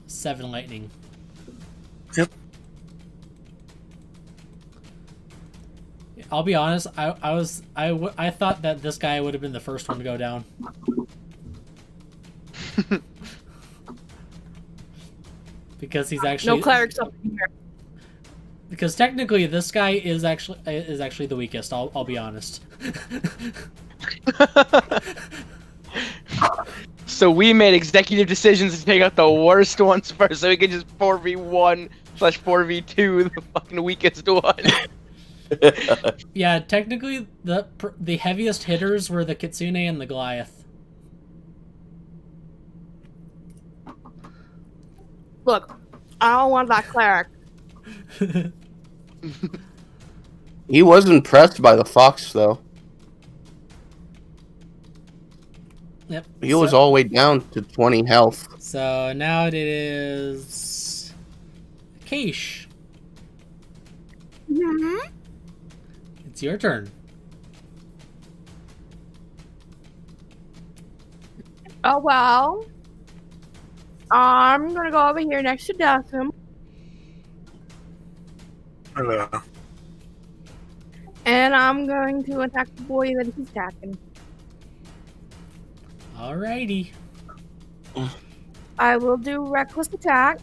7 lightning. Yep. I'll be honest. I thought that this guy would have been the first one to go down. Because he's actually No clerics up in here. because technically this guy is actually the weakest. I'll be honest. So we made executive decisions to take out the worst ones first, so we could just 4v1/4v2 the fucking weakest one. Yeah, technically the heaviest hitters were the Kitsune and the Goliath. Look, I don't want that cleric. He was impressed by the fox, though. Yep. He was all the way down to 20 health. So now it is Keish. Mm-hmm. It's your turn. Oh well. I'm gonna go over here next to Dustin, Hello. and I'm going to attack the boy that he's attacking. Alrighty. I will do reckless attack.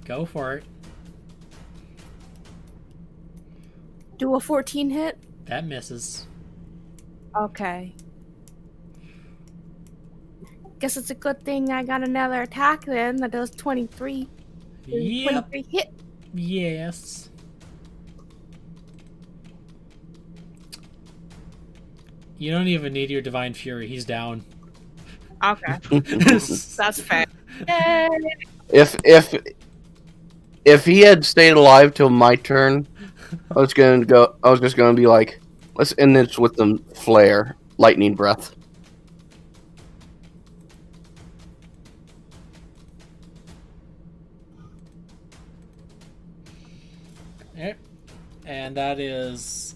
Go for it. Do a 14 hit. That misses. Okay. Guess it's a good thing I got another attack then that does 23. Yep. 23 hit. Yes. You don't even need your Divine Fury. He's down. Okay. That's fair. Yay. If he had stayed alive till my turn, I was just gonna be like, let's end this with the flare, lightning breath. Yep. And that is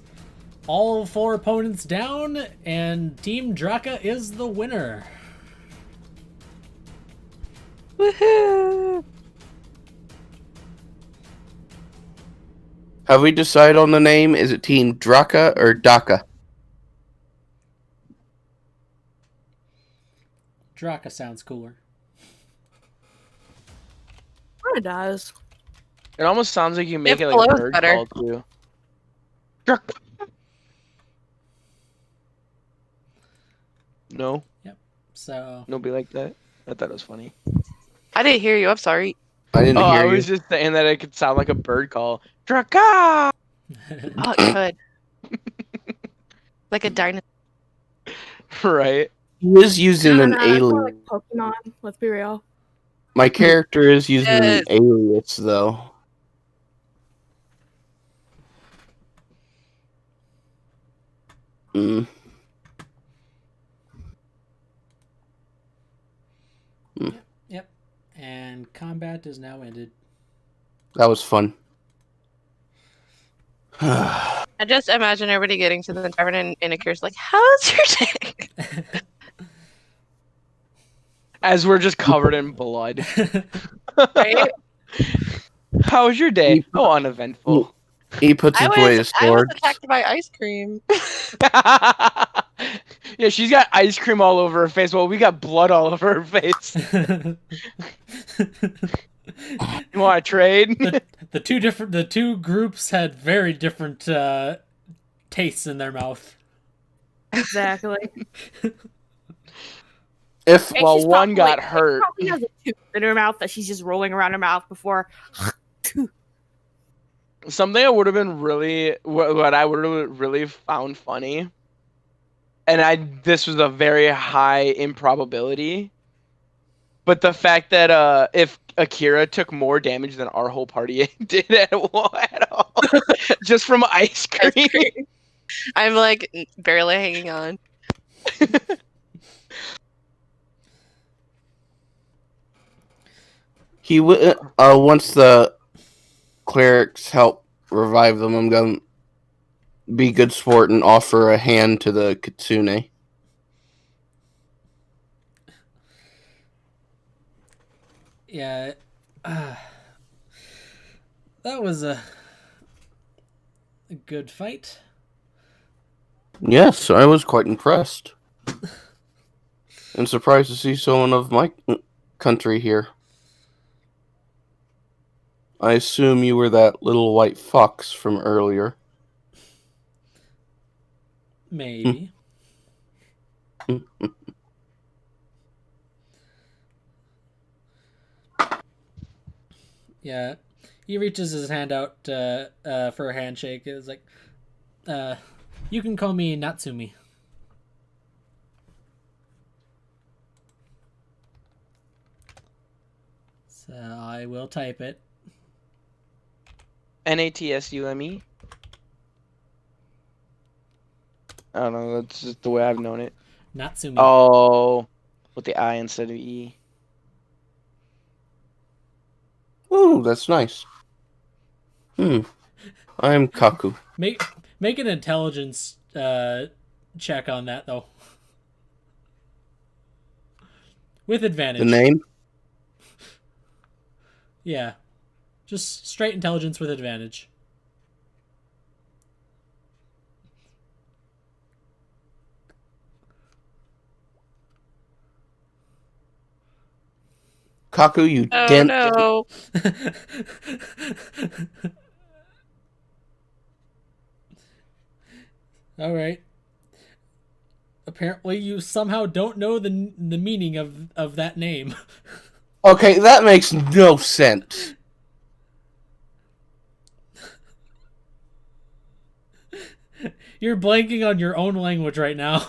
all 4 opponents down, and Team Draka is the winner. Woohoo! Have we decided on the name? Is it Team Draka or Daka? Draka sounds cooler. It does. It almost sounds like you make It it like a flows bird better. call too. No, So nobody like that. I thought it was funny. I didn't hear you. I'm sorry. I didn't Oh, hear I you. was just saying that it could sound like a bird call. Draka! Oh, it could. Like a dinosaur. Right. He is using an It's more alien. like Pokemon, let's be real. My character is using an Yes. alias, though. Mm. yep. And combat is now ended. That was fun. I just imagine everybody getting to the tavern and Akira's like, how's your day? As we're just covered in blood. Right? How was your day? Oh, uneventful. He puts I away his was sword. attacked by ice cream. Yeah, she's got ice cream all over her face. Well, we got blood all over her face. You want to trade? the two groups had very different tastes in their mouth. Exactly. If And Well, she's one got she hurt. probably has a tooth in her mouth that she's just rolling around her mouth before. Something I would have been really, what I would have really found funny, and this was a very high improbability, but the fact that if Akira took more damage than our whole party did at all, just from ice Ice cream. cream. I'm like barely hanging on. he once the clerics help revive them, I'm gonna be good sport and offer a hand to the kitsune. Yeah. That was a good fight. Yes, I was quite impressed. And surprised to see someone of my country here. I assume you were that little white fox from earlier. Maybe. Yeah. He reaches his hand out for a handshake. It's like, you can call me Natsumi. So I will type it. Natsume. I don't know. That's just the way I've known it. Natsumi. Oh, with the I instead of E. Oh, that's nice. I'm Kaku. Make an intelligence check on that though. With advantage. The name? Yeah. Just straight intelligence with advantage. Kaku, you Oh dense. no. All right. Apparently, you somehow don't know the meaning of that name. Okay, that makes no sense. You're blanking on your own language right now.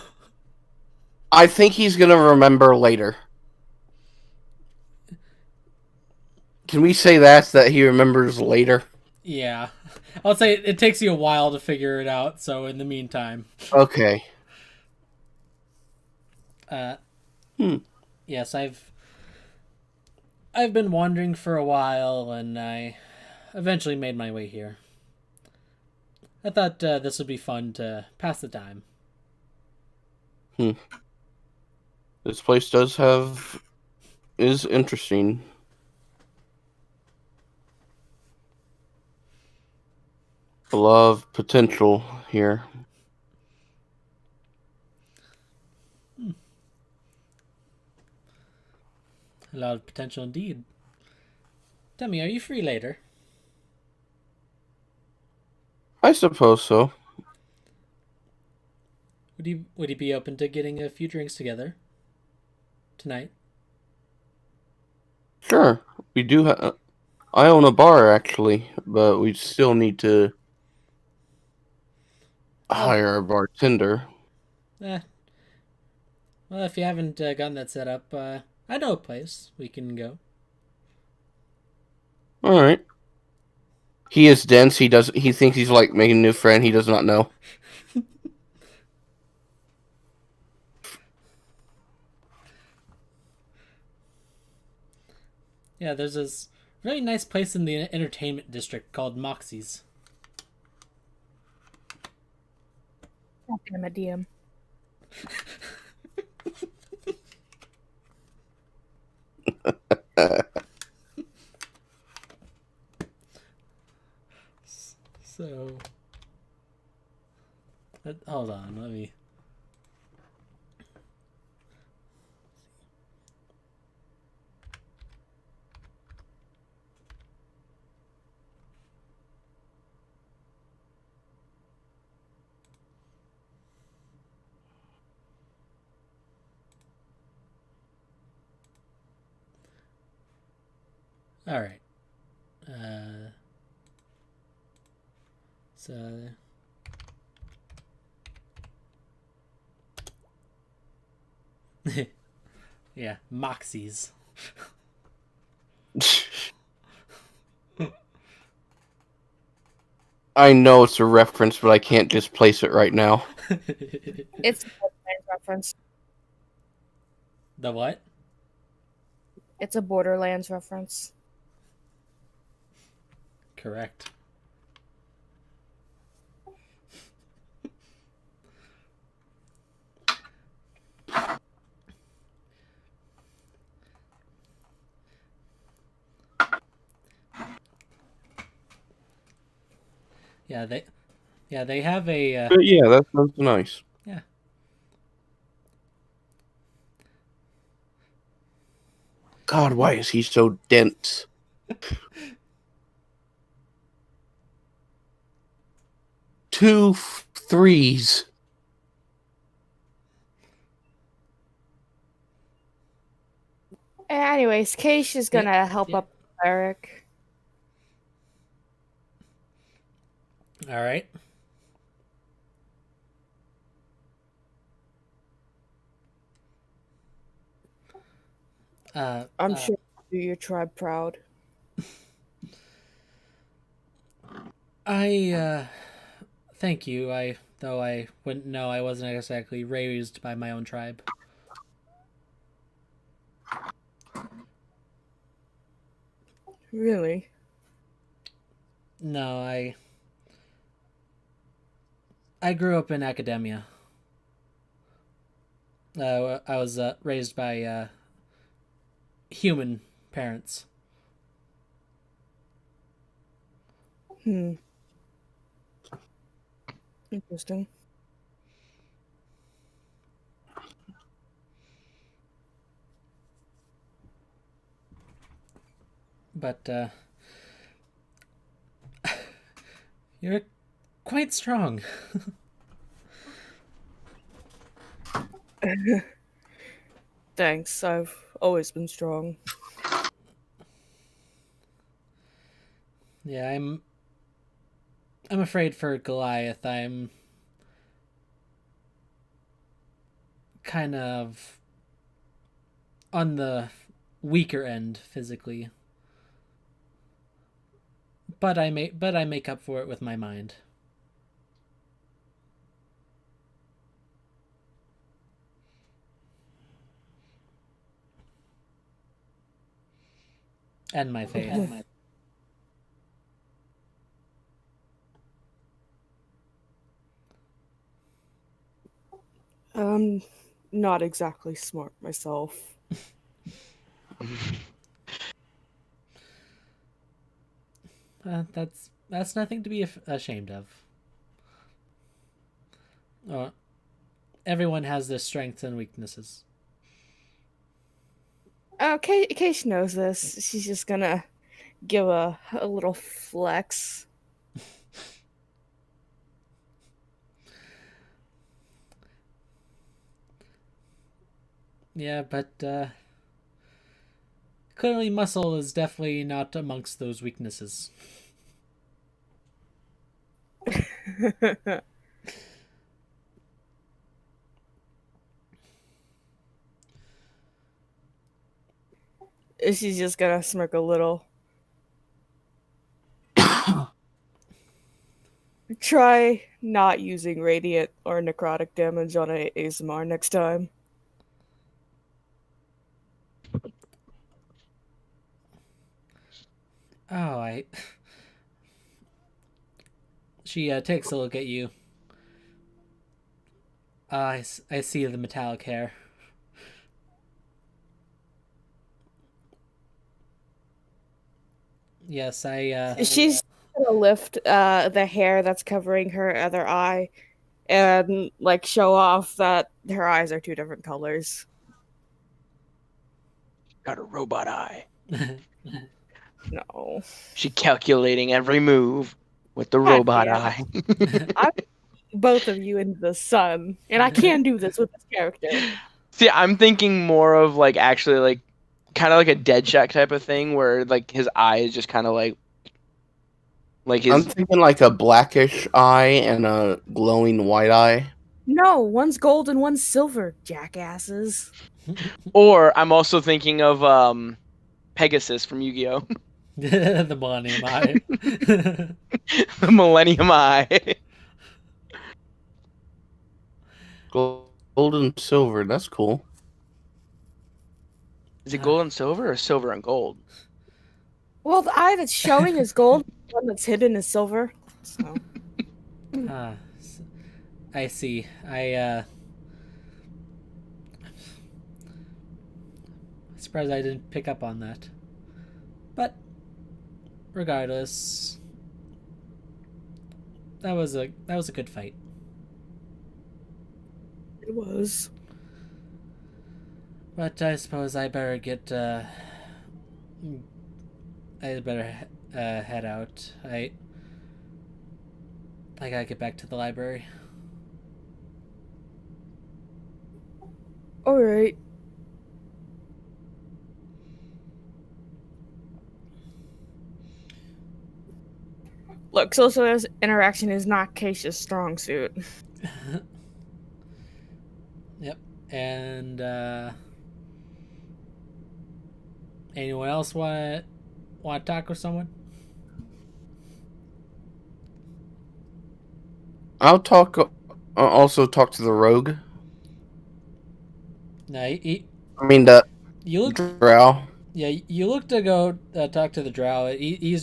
I think he's gonna remember later. Can we say that he remembers later? Yeah. I'll say it takes you a while to figure it out, so in the meantime. Okay. Yes, I've been wandering for a while, and I eventually made my way here. I thought this would be fun to pass the time. This place is interesting. A lot of potential here. A lot of potential indeed. Tell me, are you free later? I suppose so. Would he be open to getting a few drinks together tonight? Sure. We do I own a bar, actually, but we still need to hire a bartender. Eh. Well, if you haven't gotten that set up, I know a place we can go. All right. He is dense. He thinks he's like making a new friend. He does not know. Yeah, there's this really nice place in the entertainment district called Moxie's. I'm a DM. So, hold on, let me. All right. So. Yeah, Moxie's. I know it's a reference, but I can't just place it right now. It's a Borderlands reference. The what? It's a Borderlands reference. Correct. Yeah, they have a But yeah, that sounds nice. yeah. God, why is he so dense? Two threes. Anyways, Keish is gonna help yeah. up Eric. All right. I'm sure you do your tribe proud. Thank you. Though I wouldn't know, I wasn't exactly raised by my own tribe. Really? No, I grew up in academia. I was raised by human parents. Interesting. But you're quite strong. Thanks. I've always been strong. Yeah, I'm afraid for Goliath. I'm kind of on the weaker end physically. But I make up for it with my mind. And my faith. I'm not exactly smart myself. That's nothing to be ashamed of. Everyone has their strengths and weaknesses. Oh, Keish knows this. She's just gonna give a little flex. Yeah, but clearly muscle is definitely not amongst those weaknesses. She's just gonna smirk a little. Try not using radiant or necrotic damage on a ASMR next time. Oh, She takes a look at you. I see the metallic hair. Yes, She's gonna lift the hair that's covering her other eye and like show off that her eyes are two different colors. Got a robot eye. No. She calculating every move with the robot damn. eye. I'm both of you in the sun, and I can do this with this character. See, I'm thinking more of like actually like kind of like a Deadshot type of thing where like his eye is just kind of like I'm his. thinking like a blackish eye and a glowing white eye. No, one's gold and one's silver, jackasses. Or I'm also thinking of Pegasus from Yu-Gi-Oh. The Millennium Eye. The Millennium Eye. Gold and silver, that's cool. Is it gold and silver or silver and gold? Well, the eye that's showing is gold, the one that's hidden is silver. So. I see. Surprised I didn't pick up on that. But regardless, was a good fight. It was. But I suppose I better head out. I gotta get back to the library. All right. Look, social interaction is not Keisha's strong suit. Yep. And anyone else want to talk with someone? I'll also talk to the rogue. No, I mean the you look. drow. Yeah, you look to go talk to the drow. He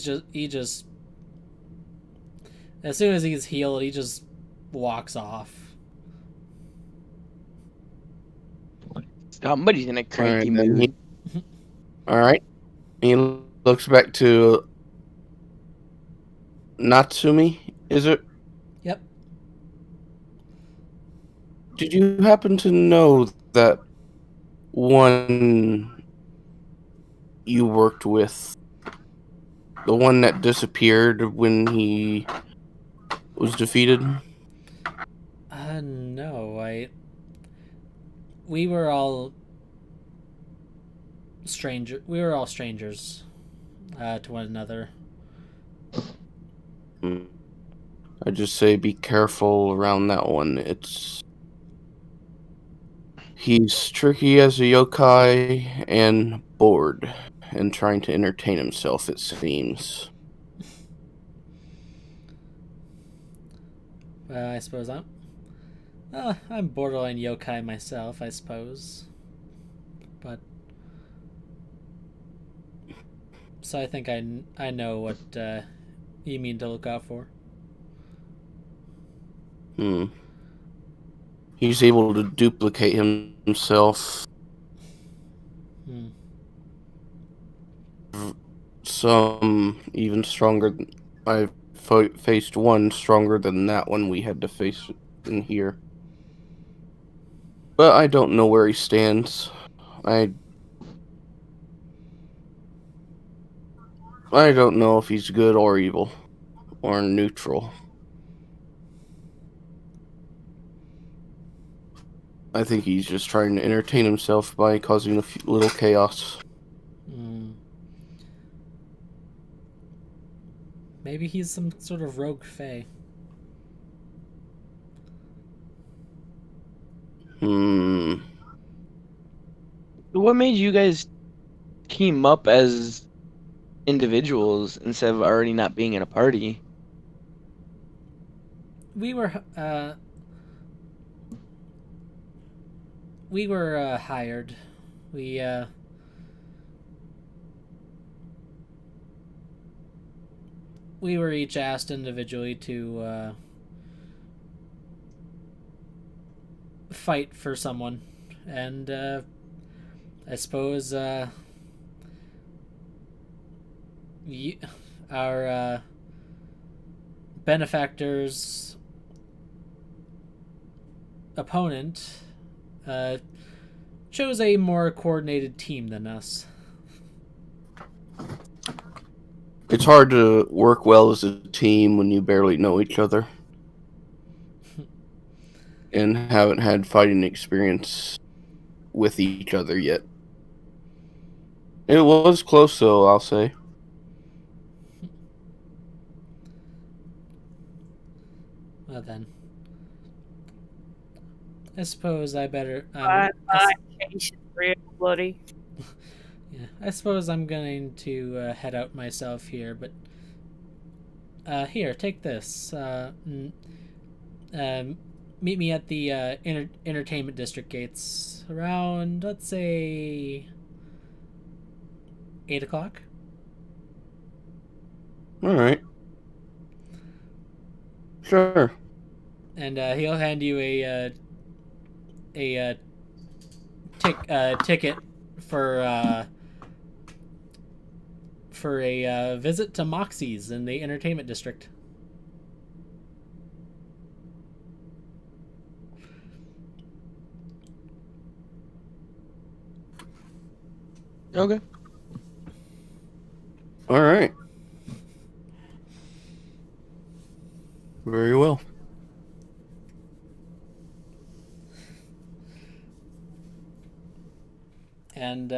just as soon as he's healed, he just walks off. Somebody's in a cranky mood. All right. He looks back to Natsumi. Is it? Yep. Did you happen to know that one you worked with, the one that disappeared when he was defeated? No, we were all strangers to one another. I just say be careful around that one. He's tricky as a yokai and bored and trying to entertain himself, it seems. I suppose I'm borderline yokai myself, I suppose. But so I think I know what you mean to look out for. He's able to duplicate himself. Some even stronger. I've faced one stronger than that one we had to face in here. But I don't know where he stands. I don't know if he's good or evil or neutral. I think he's just trying to entertain himself by causing a few little chaos. Maybe he's some sort of rogue fae. What made you guys team up as individuals instead of already not being in a party? We were hired. We were each asked individually to fight for someone, and I suppose our benefactor's opponent chose a more coordinated team than us. It's hard to work well as a team when you barely know each other and haven't had fighting experience with each other yet. It was close, though, I'll say. Well then, I suppose I better. Real bloody. Yeah, I suppose I'm going to head out myself here, but here, take this. Meet me at the entertainment district gates around, let's say, 8 o'clock. All right. Sure. And he'll hand you a ticket for a visit to Moxie's in the entertainment district. Okay. All right. Very well. And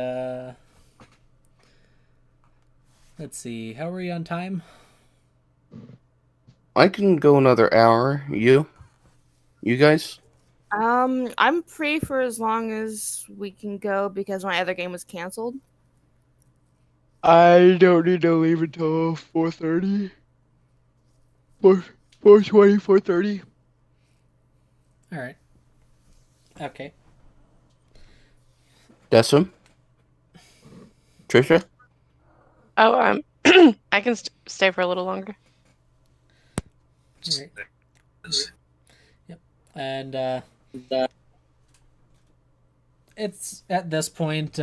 let's see, how are we on time? I can go another hour. You guys? I'm free for as long as we can go because my other game was canceled. I don't need to leave until 4:30. 4:20, 4:30. All right. Okay. Decim? Trisha? Oh, I can stay for a little longer. All right. Yep. And it's at this point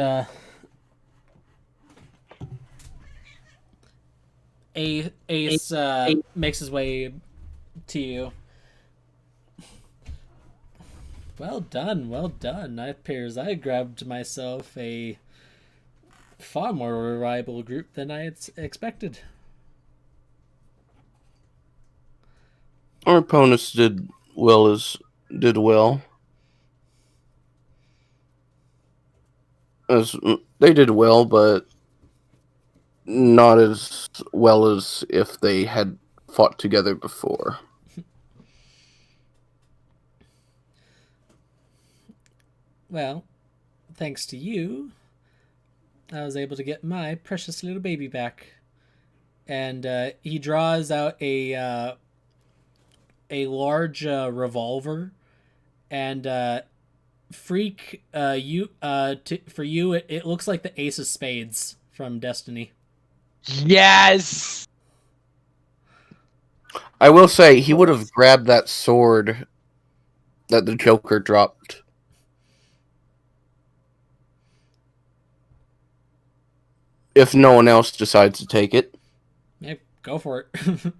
Ace makes his way to you. Well done, well done. It appears I grabbed myself a far more reliable group than I had expected. Our opponents did well. As they did well, but not as well as if they had fought together before. Well, thanks to you, I was able to get my precious little baby back. And he draws out a large revolver, and Freak, for you, it looks like the Ace of Spades from Destiny. Yes. I will say he would have grabbed that sword that the Joker dropped. If no one else decides to take it. Yeah, go for it.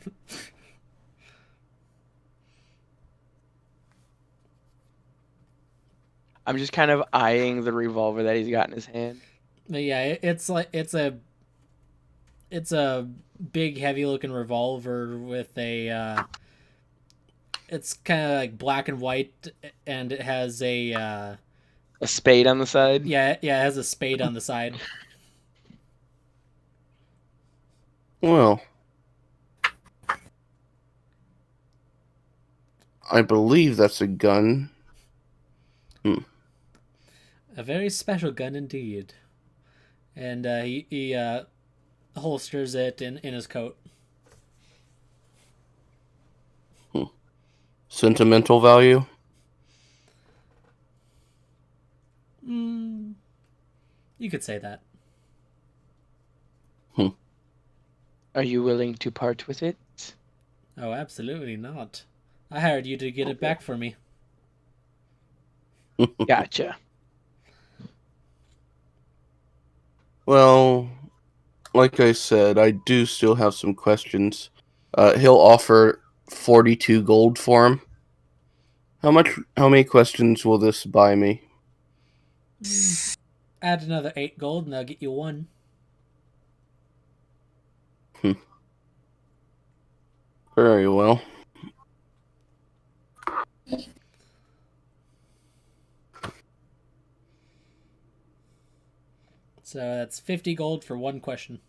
I'm just kind of eyeing the revolver that he's got in his hand. But yeah, it's a big, heavy looking revolver with a. It's kind of like black and white, and it has a. A spade on the side. Yeah, it has a spade on the side. Well, I believe that's a gun. A very special gun indeed. And he holsters it in his coat. Sentimental value? You could say that. Are you willing to part with it? Oh, absolutely not. I hired you to get it back for me. Gotcha. Well, like I said, I do still have some questions. He'll offer 42 gold for him. How many questions will this buy me? Add another 8 gold and I'll get you 1. Very well. So that's 50 gold for 1 question.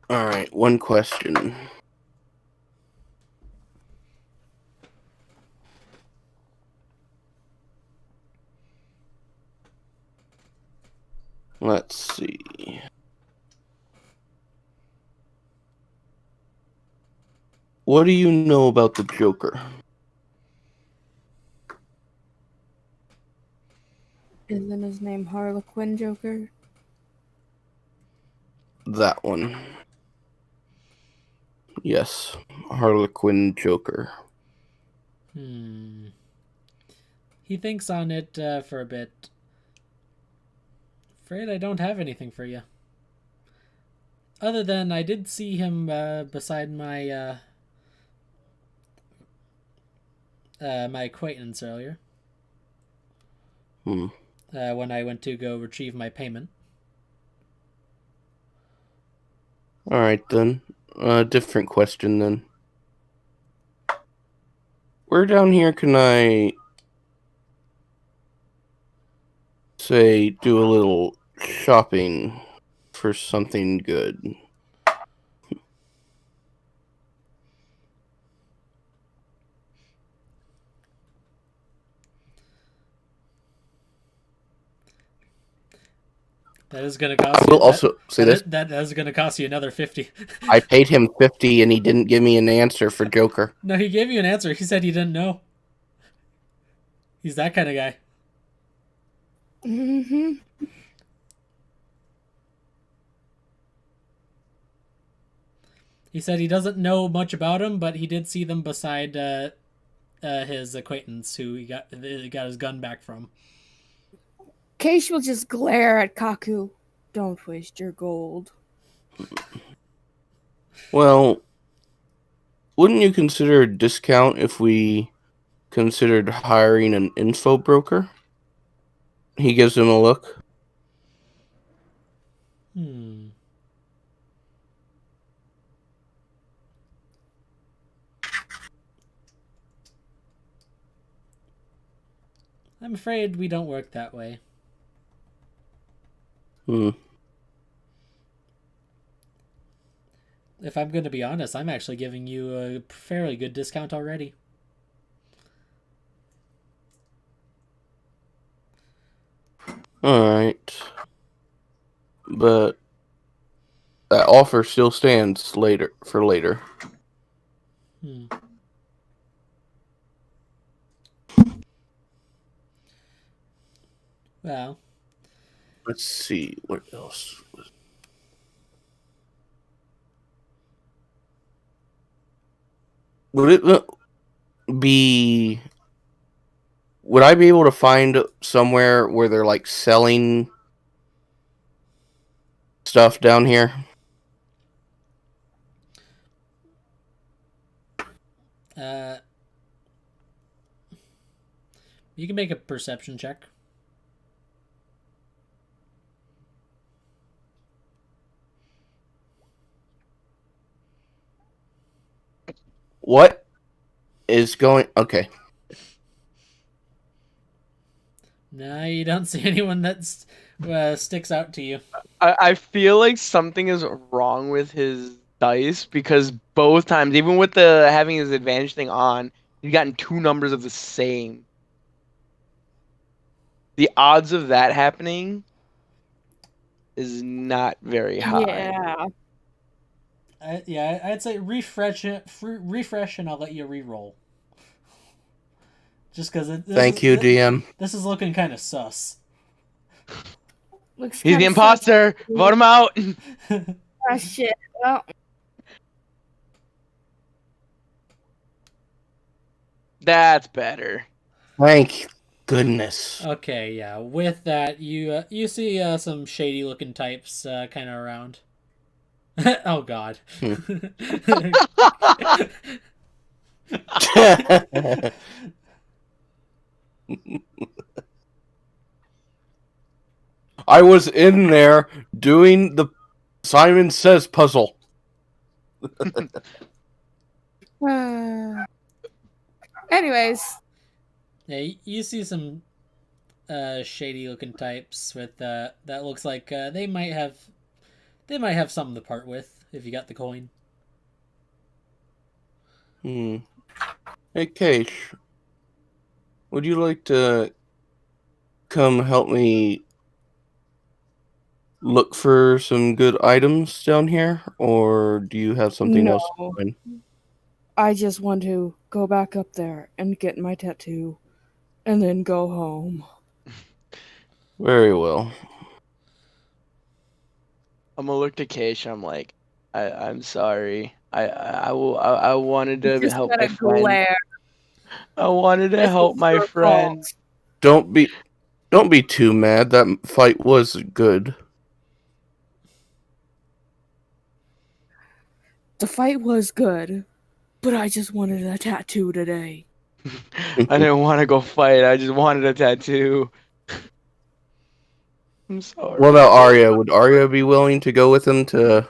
Alright, 1 question. Let's see. What do you know about the Joker? Isn't his name Harlequin Joker? That one. Yes, Harlequin Joker. He thinks on it for a bit. afraid I don't have anything for you. Other than I did see him beside my my acquaintance earlier. Hmm. When I went to go retrieve my payment. All right then. Different question then. Where down here can I say do a little shopping for something good? That is going to cost I you. will also say this. That is going to cost you another 50. I paid him 50 and he didn't give me an answer for Joker. No, he gave you an answer. He said he didn't know. He's that kind of guy. Mm-hmm. He said he doesn't know much about him, but he did see them beside his acquaintance who he got his gun back from. Keish will just glare at Kaku. Don't waste your gold. Well, wouldn't you consider a discount if we considered hiring an info broker? He gives him a look. Hmm. I'm afraid we don't work that way. Hmm. If I'm going to be honest, I'm actually giving you a fairly good discount already. Alright. But that offer still stands later for later. Hmm. Well, Let's see what else. Would it be? Would I be able to find somewhere where they're like selling stuff down here? you can make a perception check. What is going? Okay. No, you don't see anyone that sticks out to you. I feel like something is wrong with his dice because both times, even with the having his advantage thing on, he's gotten 2 numbers of the same. The odds of that happening is not very high. Yeah. I'd say refresh it, refresh, and I'll let you re-roll. Just because Thank you, DM. This is looking kind of sus. Looks He's the kinda imposter. Vote him out. Ah, shit. Well, That's better. Thank goodness. Okay, yeah. With that, you see some shady looking types kind of around. Oh God. I was in there doing the Simon Says puzzle. anyways, Yeah, you see some shady looking types with that looks like they might have something to part with if you got the coin. Hey, Keish, would you like to come help me look for some good items down here, or do you have something else in mind? I just want to go back up there and get my tattoo and then go home. Very well. I'm gonna look to Keish. I'm like, I'm sorry. I wanted to Just help gotta my friend. glare. I wanted to This help is my your friend. fault. Don't be Don't be too mad. That fight was good. The fight was good, but I just wanted a tattoo today. I didn't want to go fight. I just wanted a tattoo. I'm sorry. What about Arya? Would Arya be willing to go with him to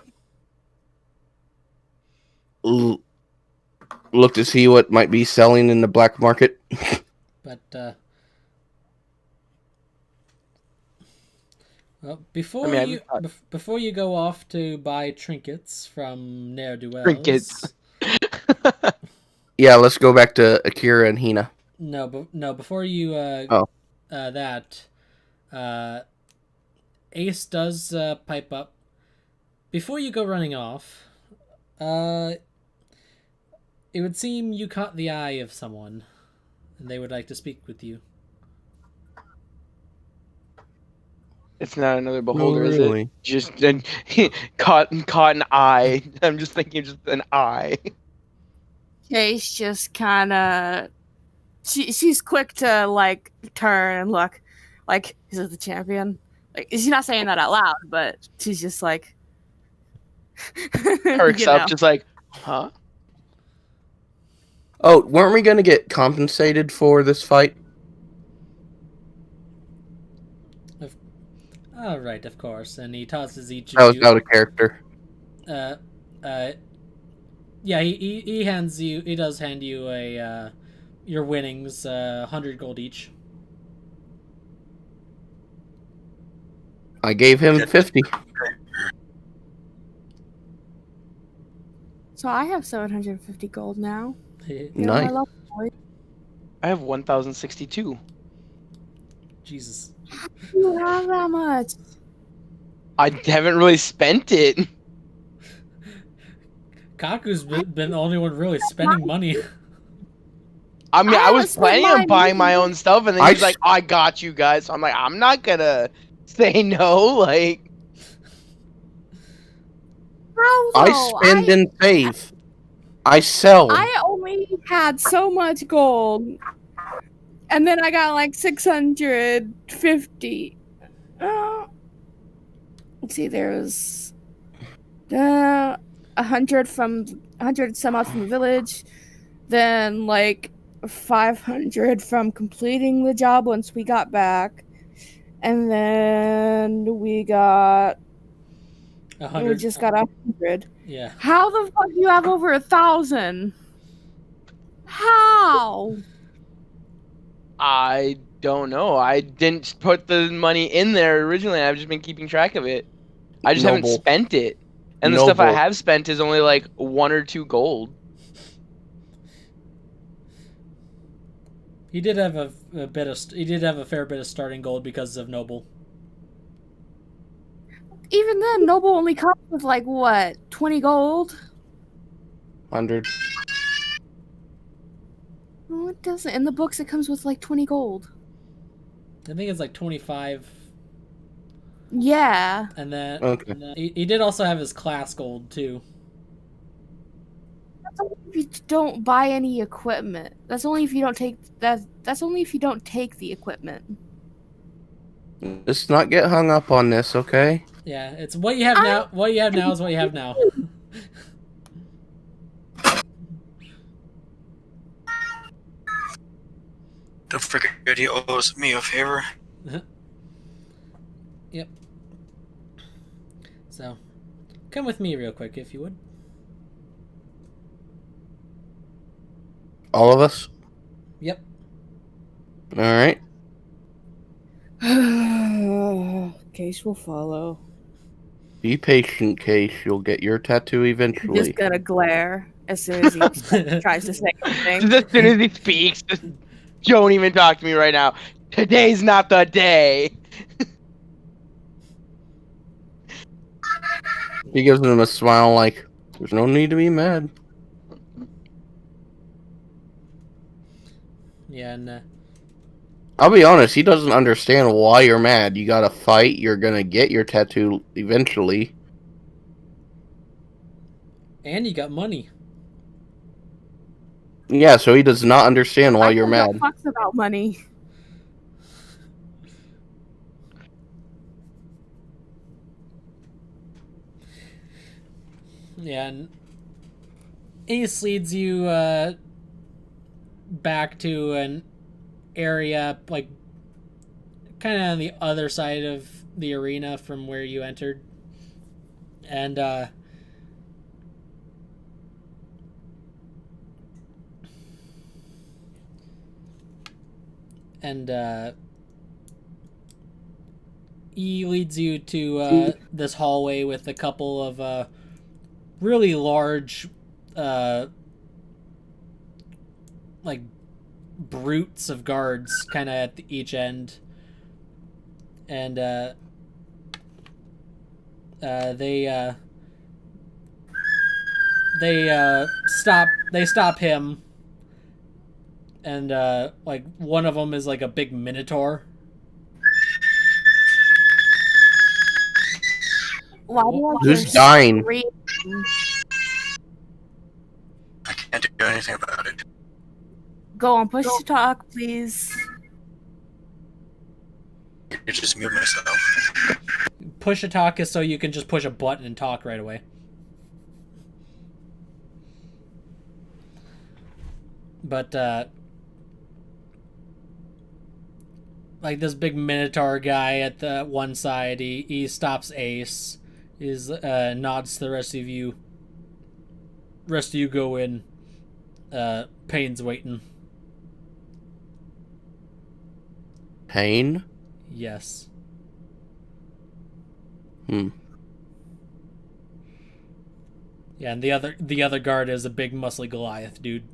look to see what might be selling in the black market? But well, before I mean, you before you go off to buy trinkets from ne'er do wells, Trinkets. Yeah, let's go back to Akira and Hina. No, before you that Ace does pipe up. Before you go running off, it would seem you caught the eye of someone, and they would like to speak with you. It's not another beholder, is really. it? Just caught an eye. I'm just thinking just an eye. Case just kind of she's quick to like turn and look, like, is it the champion? Like, she's not saying that out loud, but she's just like Perks you up, know. just like, huh? Oh, weren't we going to get compensated for this fight? All right, of course. And he tosses each That of was you. out of character. Yeah, he hands you. He does hand you a your winnings, 100 gold each. I gave him 50. So I have 750 gold now. Nice. I have 1,062. Jesus. You have that much? I haven't really spent it. Kaku's been the only one really spending money. I mean, I was haven't spent planning on mine buying my either. own stuff, and then he's like, I got you guys. So I'm like, I'm not gonna say no. Like, How I though? spend and save. I sell. I only had so much gold, and then I got like 650. Let's see, there's 100 some odd from the village, then like 500 from completing the job once we got back, and then we got 100. we just got 100. Yeah. How the fuck do you have over 1,000? How? I don't know. I didn't put the money in there originally. I've just been keeping track of it. I just haven't Noble. spent it. And the stuff I Noble. have spent is only like 1 or 2 gold. He did have a fair bit of starting gold because of Noble. Even then, Noble only comes with like what, 20 gold? 100. No, it doesn't. In the books, it comes with like 20 gold. I think it's like 25. Yeah. And then Okay. he did also have his class gold too. That's only if you don't buy any equipment. That's only if you don't take that. That's only if you don't take the equipment. Let's not get hung up on this, okay? Yeah, it's what you have now. What you have now is what you have now. Don't forget he owes me a favor. Yep. So, come with me real quick if you would. All of us? Yep. Alright. Case will follow. Be patient, Case. You'll get your tattoo He's eventually. just gonna glare as soon as he tries to say anything. Just as soon as he speaks, just don't even talk to me right now. Today's not the day. He gives him a smile like, there's no need to be mad. Yeah, and I'll be honest, he doesn't understand why you're mad. You gotta fight, you're gonna get your tattoo eventually. you got money. Yeah, so he does not understand why you're I don't mad. give a fucks about money. Yeah, and Ace leads you back to an area like kind of on the other side of the arena from where you entered, and he leads you to this hallway with a couple of really large like brutes of guards kind of at each end, and they stop him, and like one of them is like a big minotaur. Why do I Who's hear dying? scream? I can't do anything about it. Go on, push to talk, please. You just mute myself. Push a talk is so you can just push a button and talk right away. But like this big minotaur guy at the one side, he stops Ace. Is nods to the rest of you. Rest of you go in. Payne's waiting. Pain? Yes. Hmm. Yeah, and the other guard is a big muscly Goliath dude.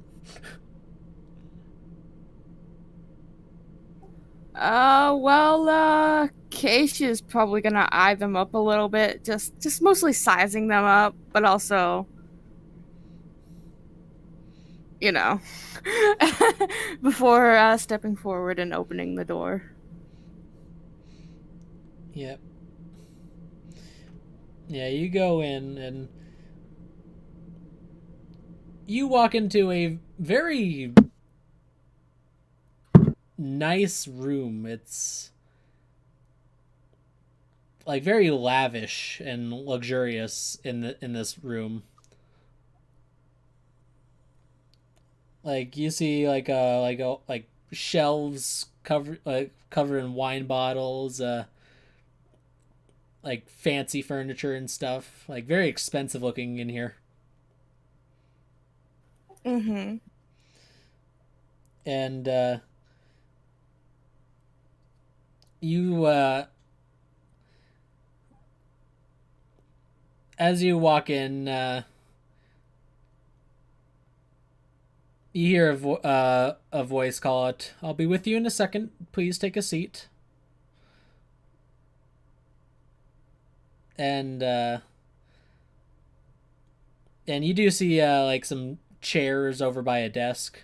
Keisha's probably gonna eye them up a little bit, just mostly sizing them up, but also, you know, before stepping forward and opening the door. Yep. Yeah, you go in and you walk into a very nice room. It's like very lavish and luxurious in this room. Like you see like shelves covered in wine bottles, like fancy furniture and stuff. Like very expensive looking in here. Mm-hmm. And you as you walk in, you hear a voice call out, "I'll be with you in a second. Please take a seat." And you do see like some chairs over by a desk.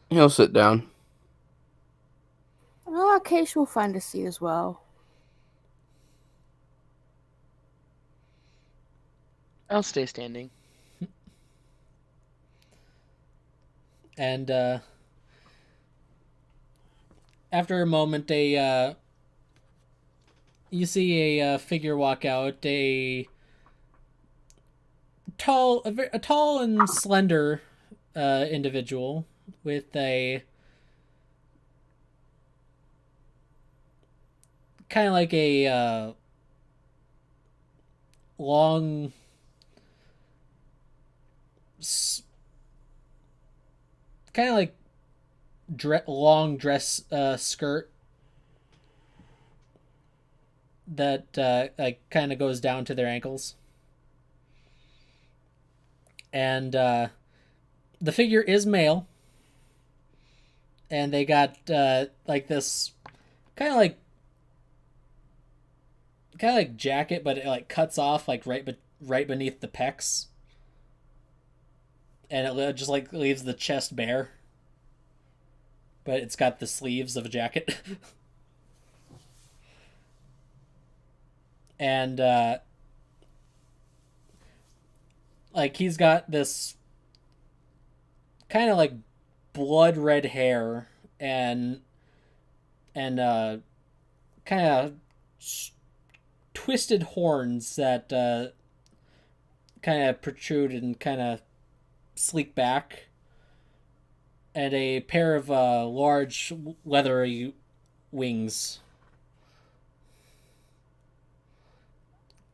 He'll sit down. Keisha will find a seat as well. I'll stay standing. And after a moment, you see a figure walk out. A tall and slender individual with a kind of like a long kind of like long dress skirt that like kind of goes down to their ankles, and the figure is male, and they got like this kind of like jacket, but it like cuts off like right beneath the pecs, and it just like leaves the chest bare, but it's got the sleeves of a jacket. And like he's got this kind of like blood red hair and kind of twisted horns that kind of protrude and kind of sleek back, and a pair of large leathery wings.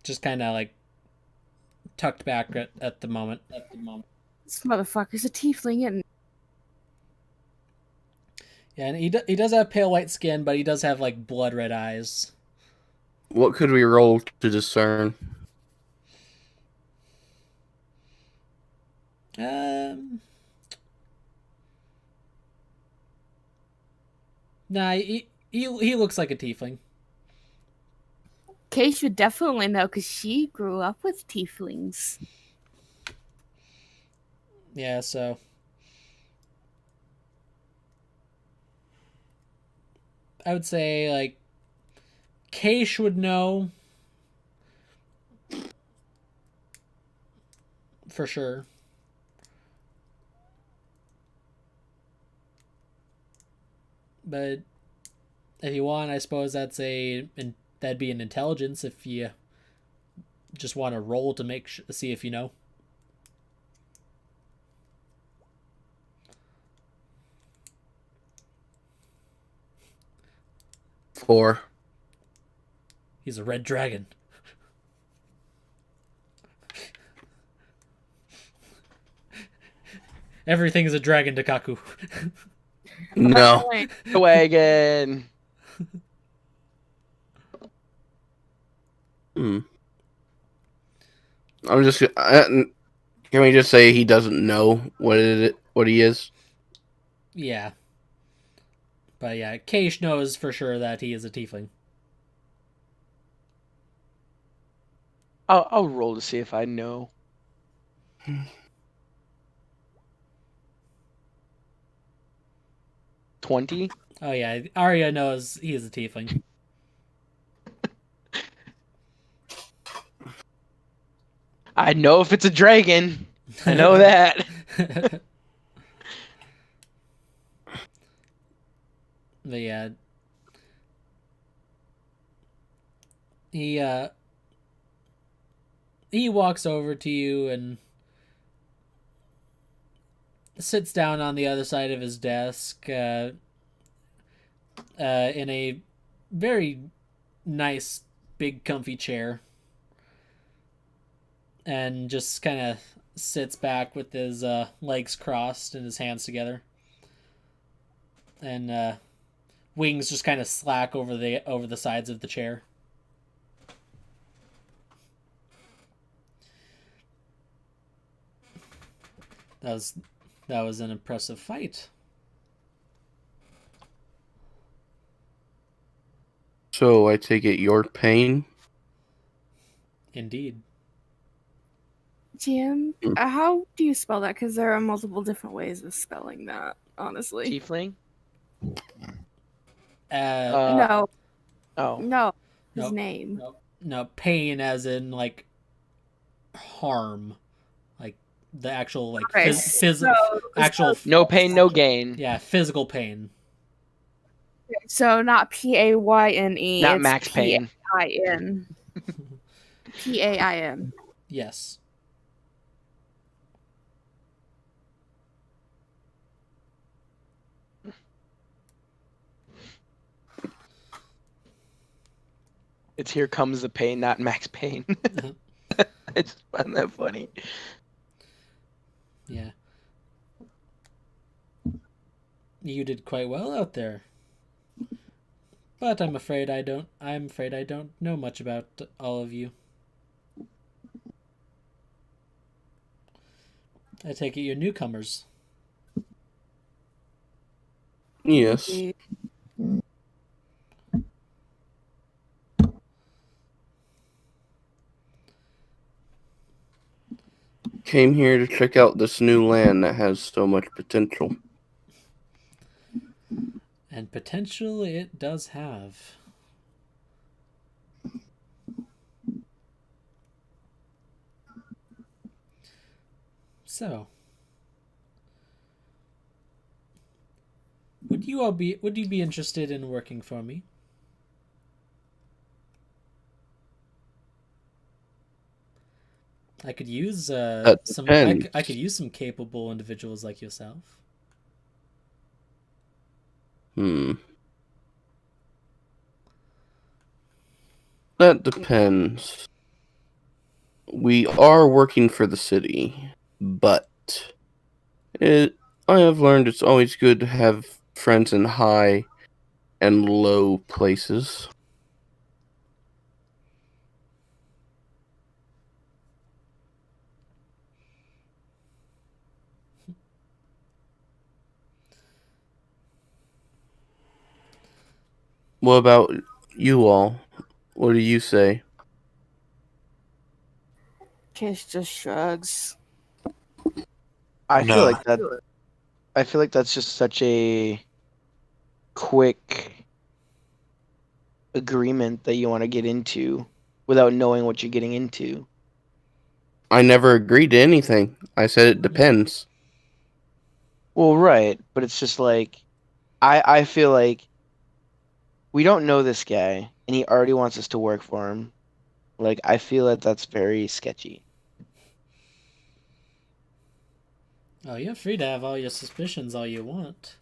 Just kind of like tucked back at the moment. This motherfucker's a tiefling, and Yeah, and he does have pale white skin, but he does have like blood red eyes. What could we roll to discern? Nah, he looks like a tiefling. Kay should definitely know because she grew up with tieflings. Yeah, so I would say like Keish would know for sure. But if you want, I suppose that'd be an intelligence if you just want to roll to see if you know. Four. He's a red dragon. Everything is a dragon to Kaku. No. The wagon. I'm just. Can we just say he doesn't know what he is? Yeah. But yeah, Keish knows for sure that he is a tiefling. I'll roll to see if I know. 20. Oh yeah, Arya knows he is a tiefling. I know if it's a dragon. I know that. But yeah, he walks over to you and sits down on the other side of his desk in a very nice, big, comfy chair, and just kind of sits back with his legs crossed and his hands together, and wings just kind of slack over the sides of the chair. That was an impressive fight. So I take it your pain. Indeed. Jim, how do you spell that? Because there are multiple different ways of spelling that, honestly. Tiefling? No, Oh. no, his Nope. name. No, pain as in like harm, like the actual like Okay, actual No pain, no gain. yeah, physical pain. So not Payne. Not it's Max Payne. Pain. Pain. Yes. It's Here Comes the Pain, not Max Payne. I just find that funny. Yeah. You did quite well out there. But I'm afraid I don't know much about all of you. I take it you're newcomers. Yes. Came here to check out this new land that has so much potential. And potential it does have. So, would you be interested in working for me? I could use That some. depends. I could use some capable individuals like yourself. That depends. We are working for the city, but I have learned it's always good to have friends in high and low places. What about you all? What do you say? Kish just shrugs. I No. feel like that. I feel like that's just such a quick agreement that you want to get into without knowing what you're getting into. I never agreed to anything. I said it depends. Well, right, but it's just like I feel like we don't know this guy and he already wants us to work for him. Like I feel that that's very sketchy. Oh, you're free to have all your suspicions all you want.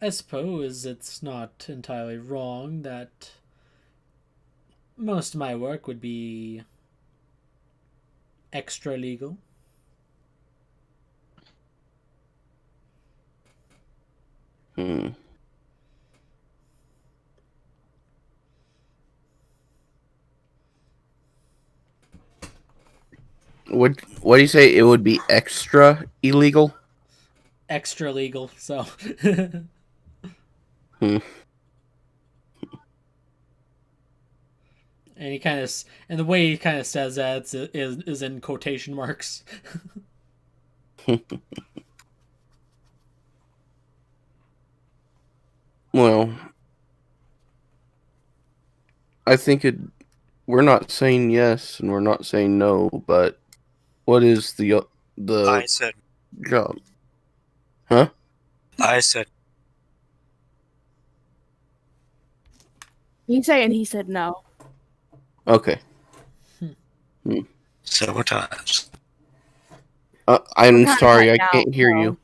I suppose it's not entirely wrong that most of my work would be extra legal. Hmm. What do you say? It would be extra illegal? Extra legal, so. Hmm. And he kind of, and the way he kind of says that is in quotation marks. Well, I think we're not saying yes and we're not saying no, but what is the I said. job? Huh? I said. He's saying he said no. Okay. Several times. I'm kinda sorry, I cutting can't out, hear so. you.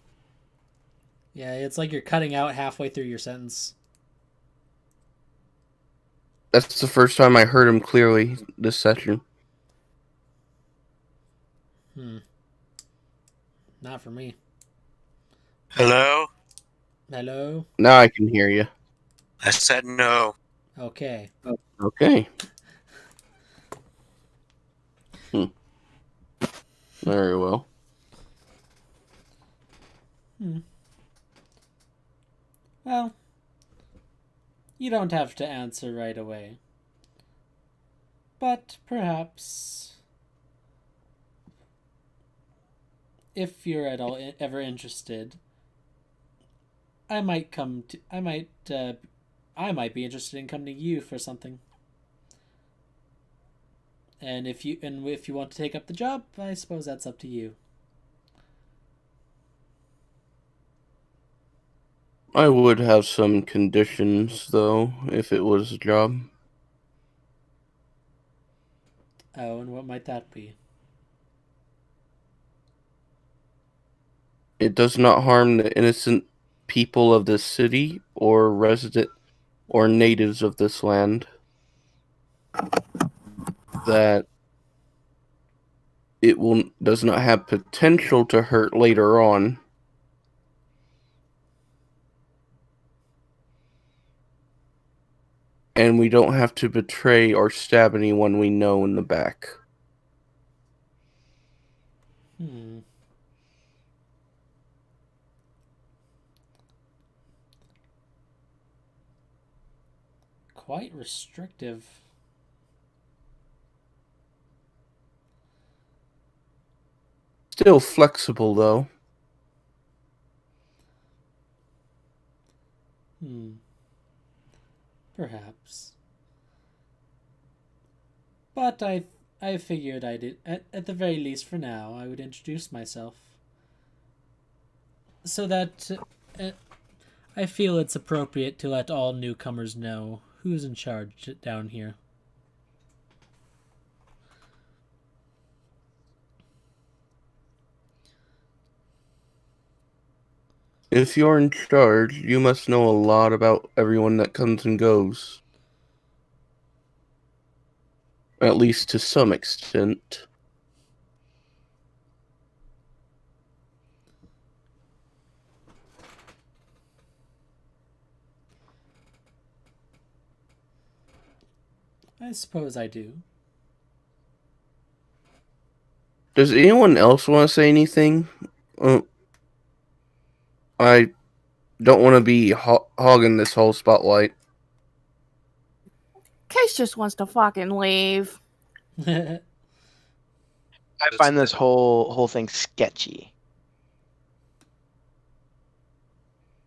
Yeah, it's like you're cutting out halfway through your sentence. That's the first time I heard him clearly this session. Not for me. Hello? Hello? Now I can hear you. I said no. Okay. Okay. Very well. Well, you don't have to answer right away. But perhaps, if you're at all ever interested, I might come to. I might be interested in coming to you for something. And if you want to take up the job, I suppose that's up to you. I would have some conditions, though, if it was a job. Oh, and what might that be? It does not harm the innocent people of this city or resident or natives of this land. That it does not have potential to hurt later on. And we don't have to betray or stab anyone we know in the back. Quite restrictive. Still flexible, though. Perhaps. But I figured at the very least for now I would introduce myself. So that I feel it's appropriate to let all newcomers know who's in charge down here. If you're in charge, you must know a lot about everyone that comes and goes. At least to some extent. I suppose I do. Does anyone else want to say anything? I don't want to be hogging this whole spotlight. Case just wants to fucking leave. I find this whole thing sketchy.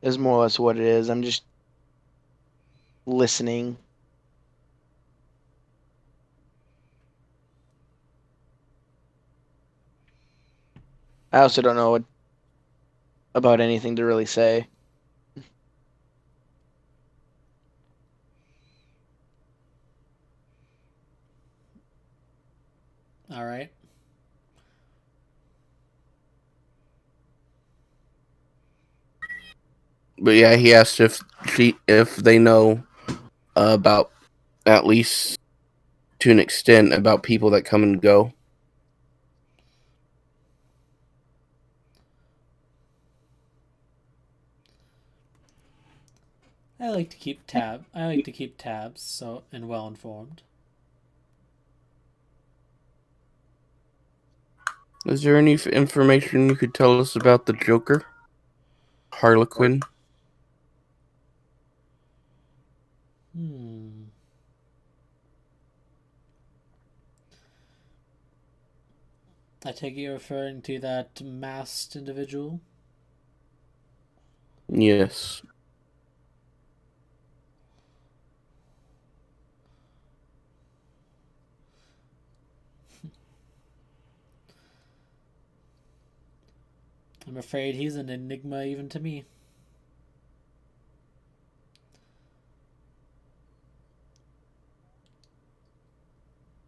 Is more or less what it is. I'm just listening. I also don't know about anything to really say. All right. But yeah, he asked if they know about, at least to an extent, about people that come and go. I like to keep tabs, so and well informed. Is there any information you could tell us about the Joker? Harlequin? I take it you're referring to that masked individual? Yes. I'm afraid he's an enigma even to me.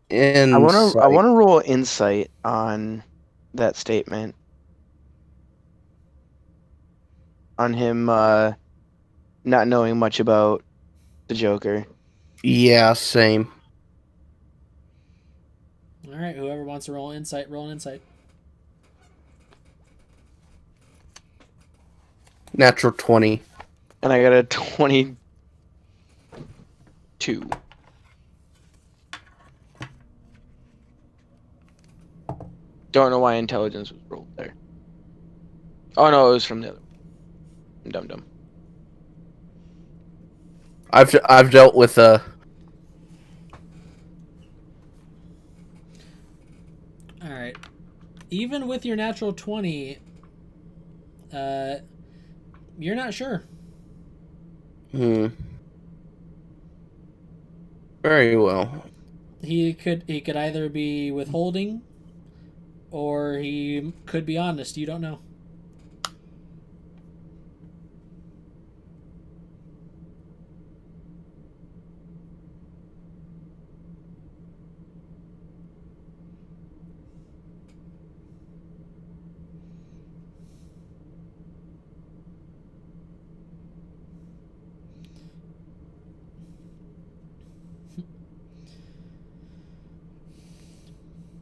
And I want to roll insight on that statement. On him not knowing much about the Joker. Yeah, same. All right, whoever wants to roll an insight, roll an insight. Natural 20. And I got a 22. Don't know why intelligence was rolled there. Oh no, it was from the other one. I'm dumb. I've dealt with All right. Even with your natural 20, you're not sure. Very well. He could either be withholding or he could be honest. You don't know.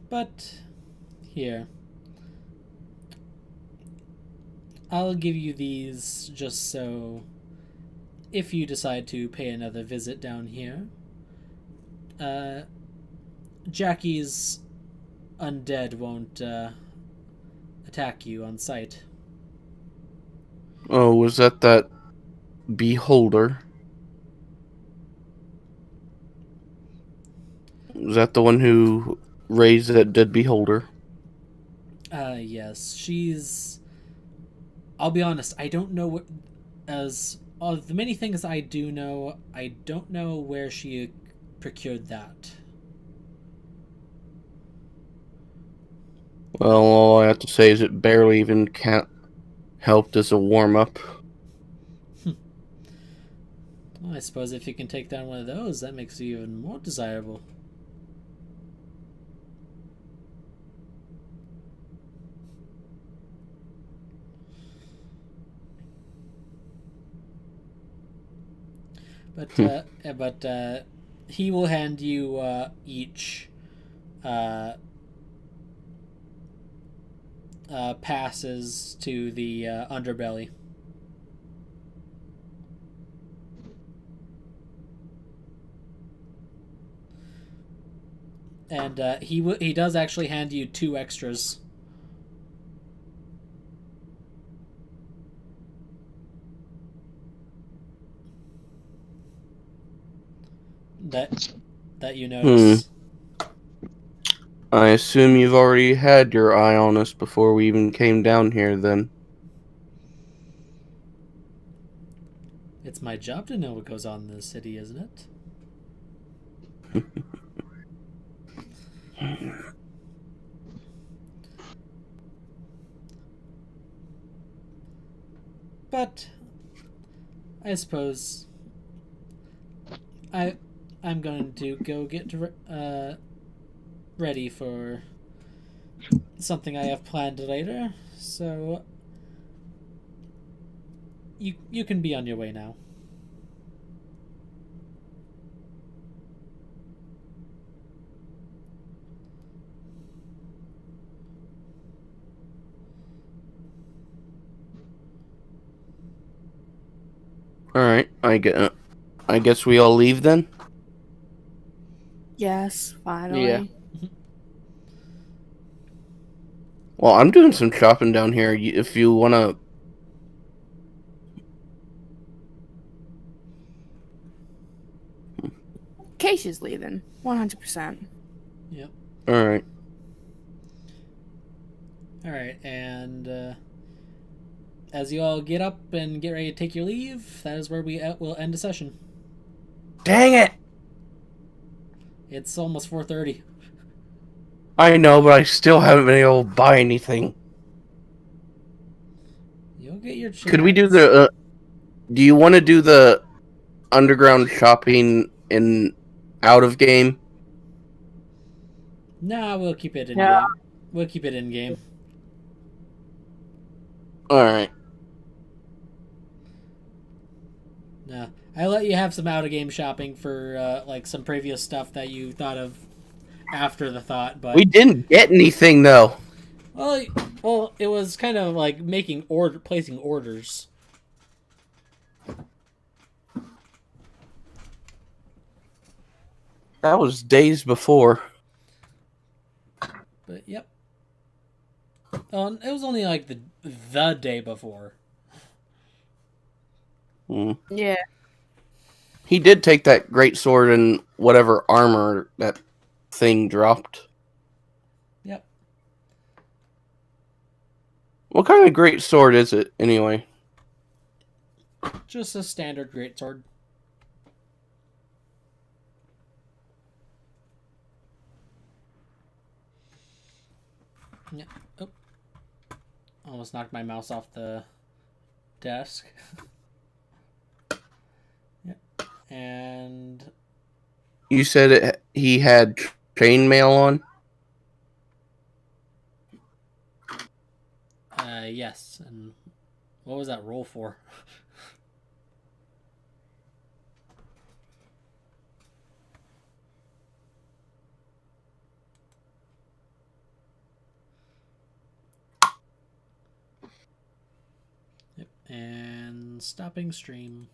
But here, I'll give you these just so if you decide to pay another visit down here, Jackie's undead won't attack you on sight. Oh, was that beholder? Was that the one who raised that dead beholder? Yes, she's. I'll be honest, I don't know what. As of the many things I do know, I don't know where she procured that. Well, all I have to say is it barely even helped as a warm-up. Well, I suppose if you can take down one of those, that makes you even more desirable. But he will hand you each passes to the underbelly. And he does actually hand you 2 extras. That you notice. I assume you've already had your eye on us before we even came down here, then. It's my job to know what goes on in the city, isn't it? But I suppose I'm going to go get ready for something I have planned later. So you can be on your way now. All right, I guess we all leave then. Yes, finally. Yeah. Well, I'm doing some shopping down here. If you wanna, Keisha's leaving. 100%. Yep. all right. All right, and as you all get up and get ready to take your leave, that is where we will end the session. Dang it! It's almost 4:30. I know, but I still haven't been able to buy anything. You'll get your chance. Could we do the? Do you want to do the underground shopping in out of game? Nah, we'll keep it in Yeah. game. We'll keep it in game. All right. Nah, I let you have some out of game shopping for like some previous stuff that you thought of after the thought, but We didn't get anything though. well, it was kind of like placing orders. That was days before. But yep. It was only like the day before. Yeah. He did take that great sword and whatever armor that thing dropped. Yep. What kind of great sword is it anyway? Just a standard greatsword. Yep. Oh. Almost knocked my mouse off the desk. Yep. And You said he had chainmail on? yes. And what was that roll for? Yep. And stopping stream.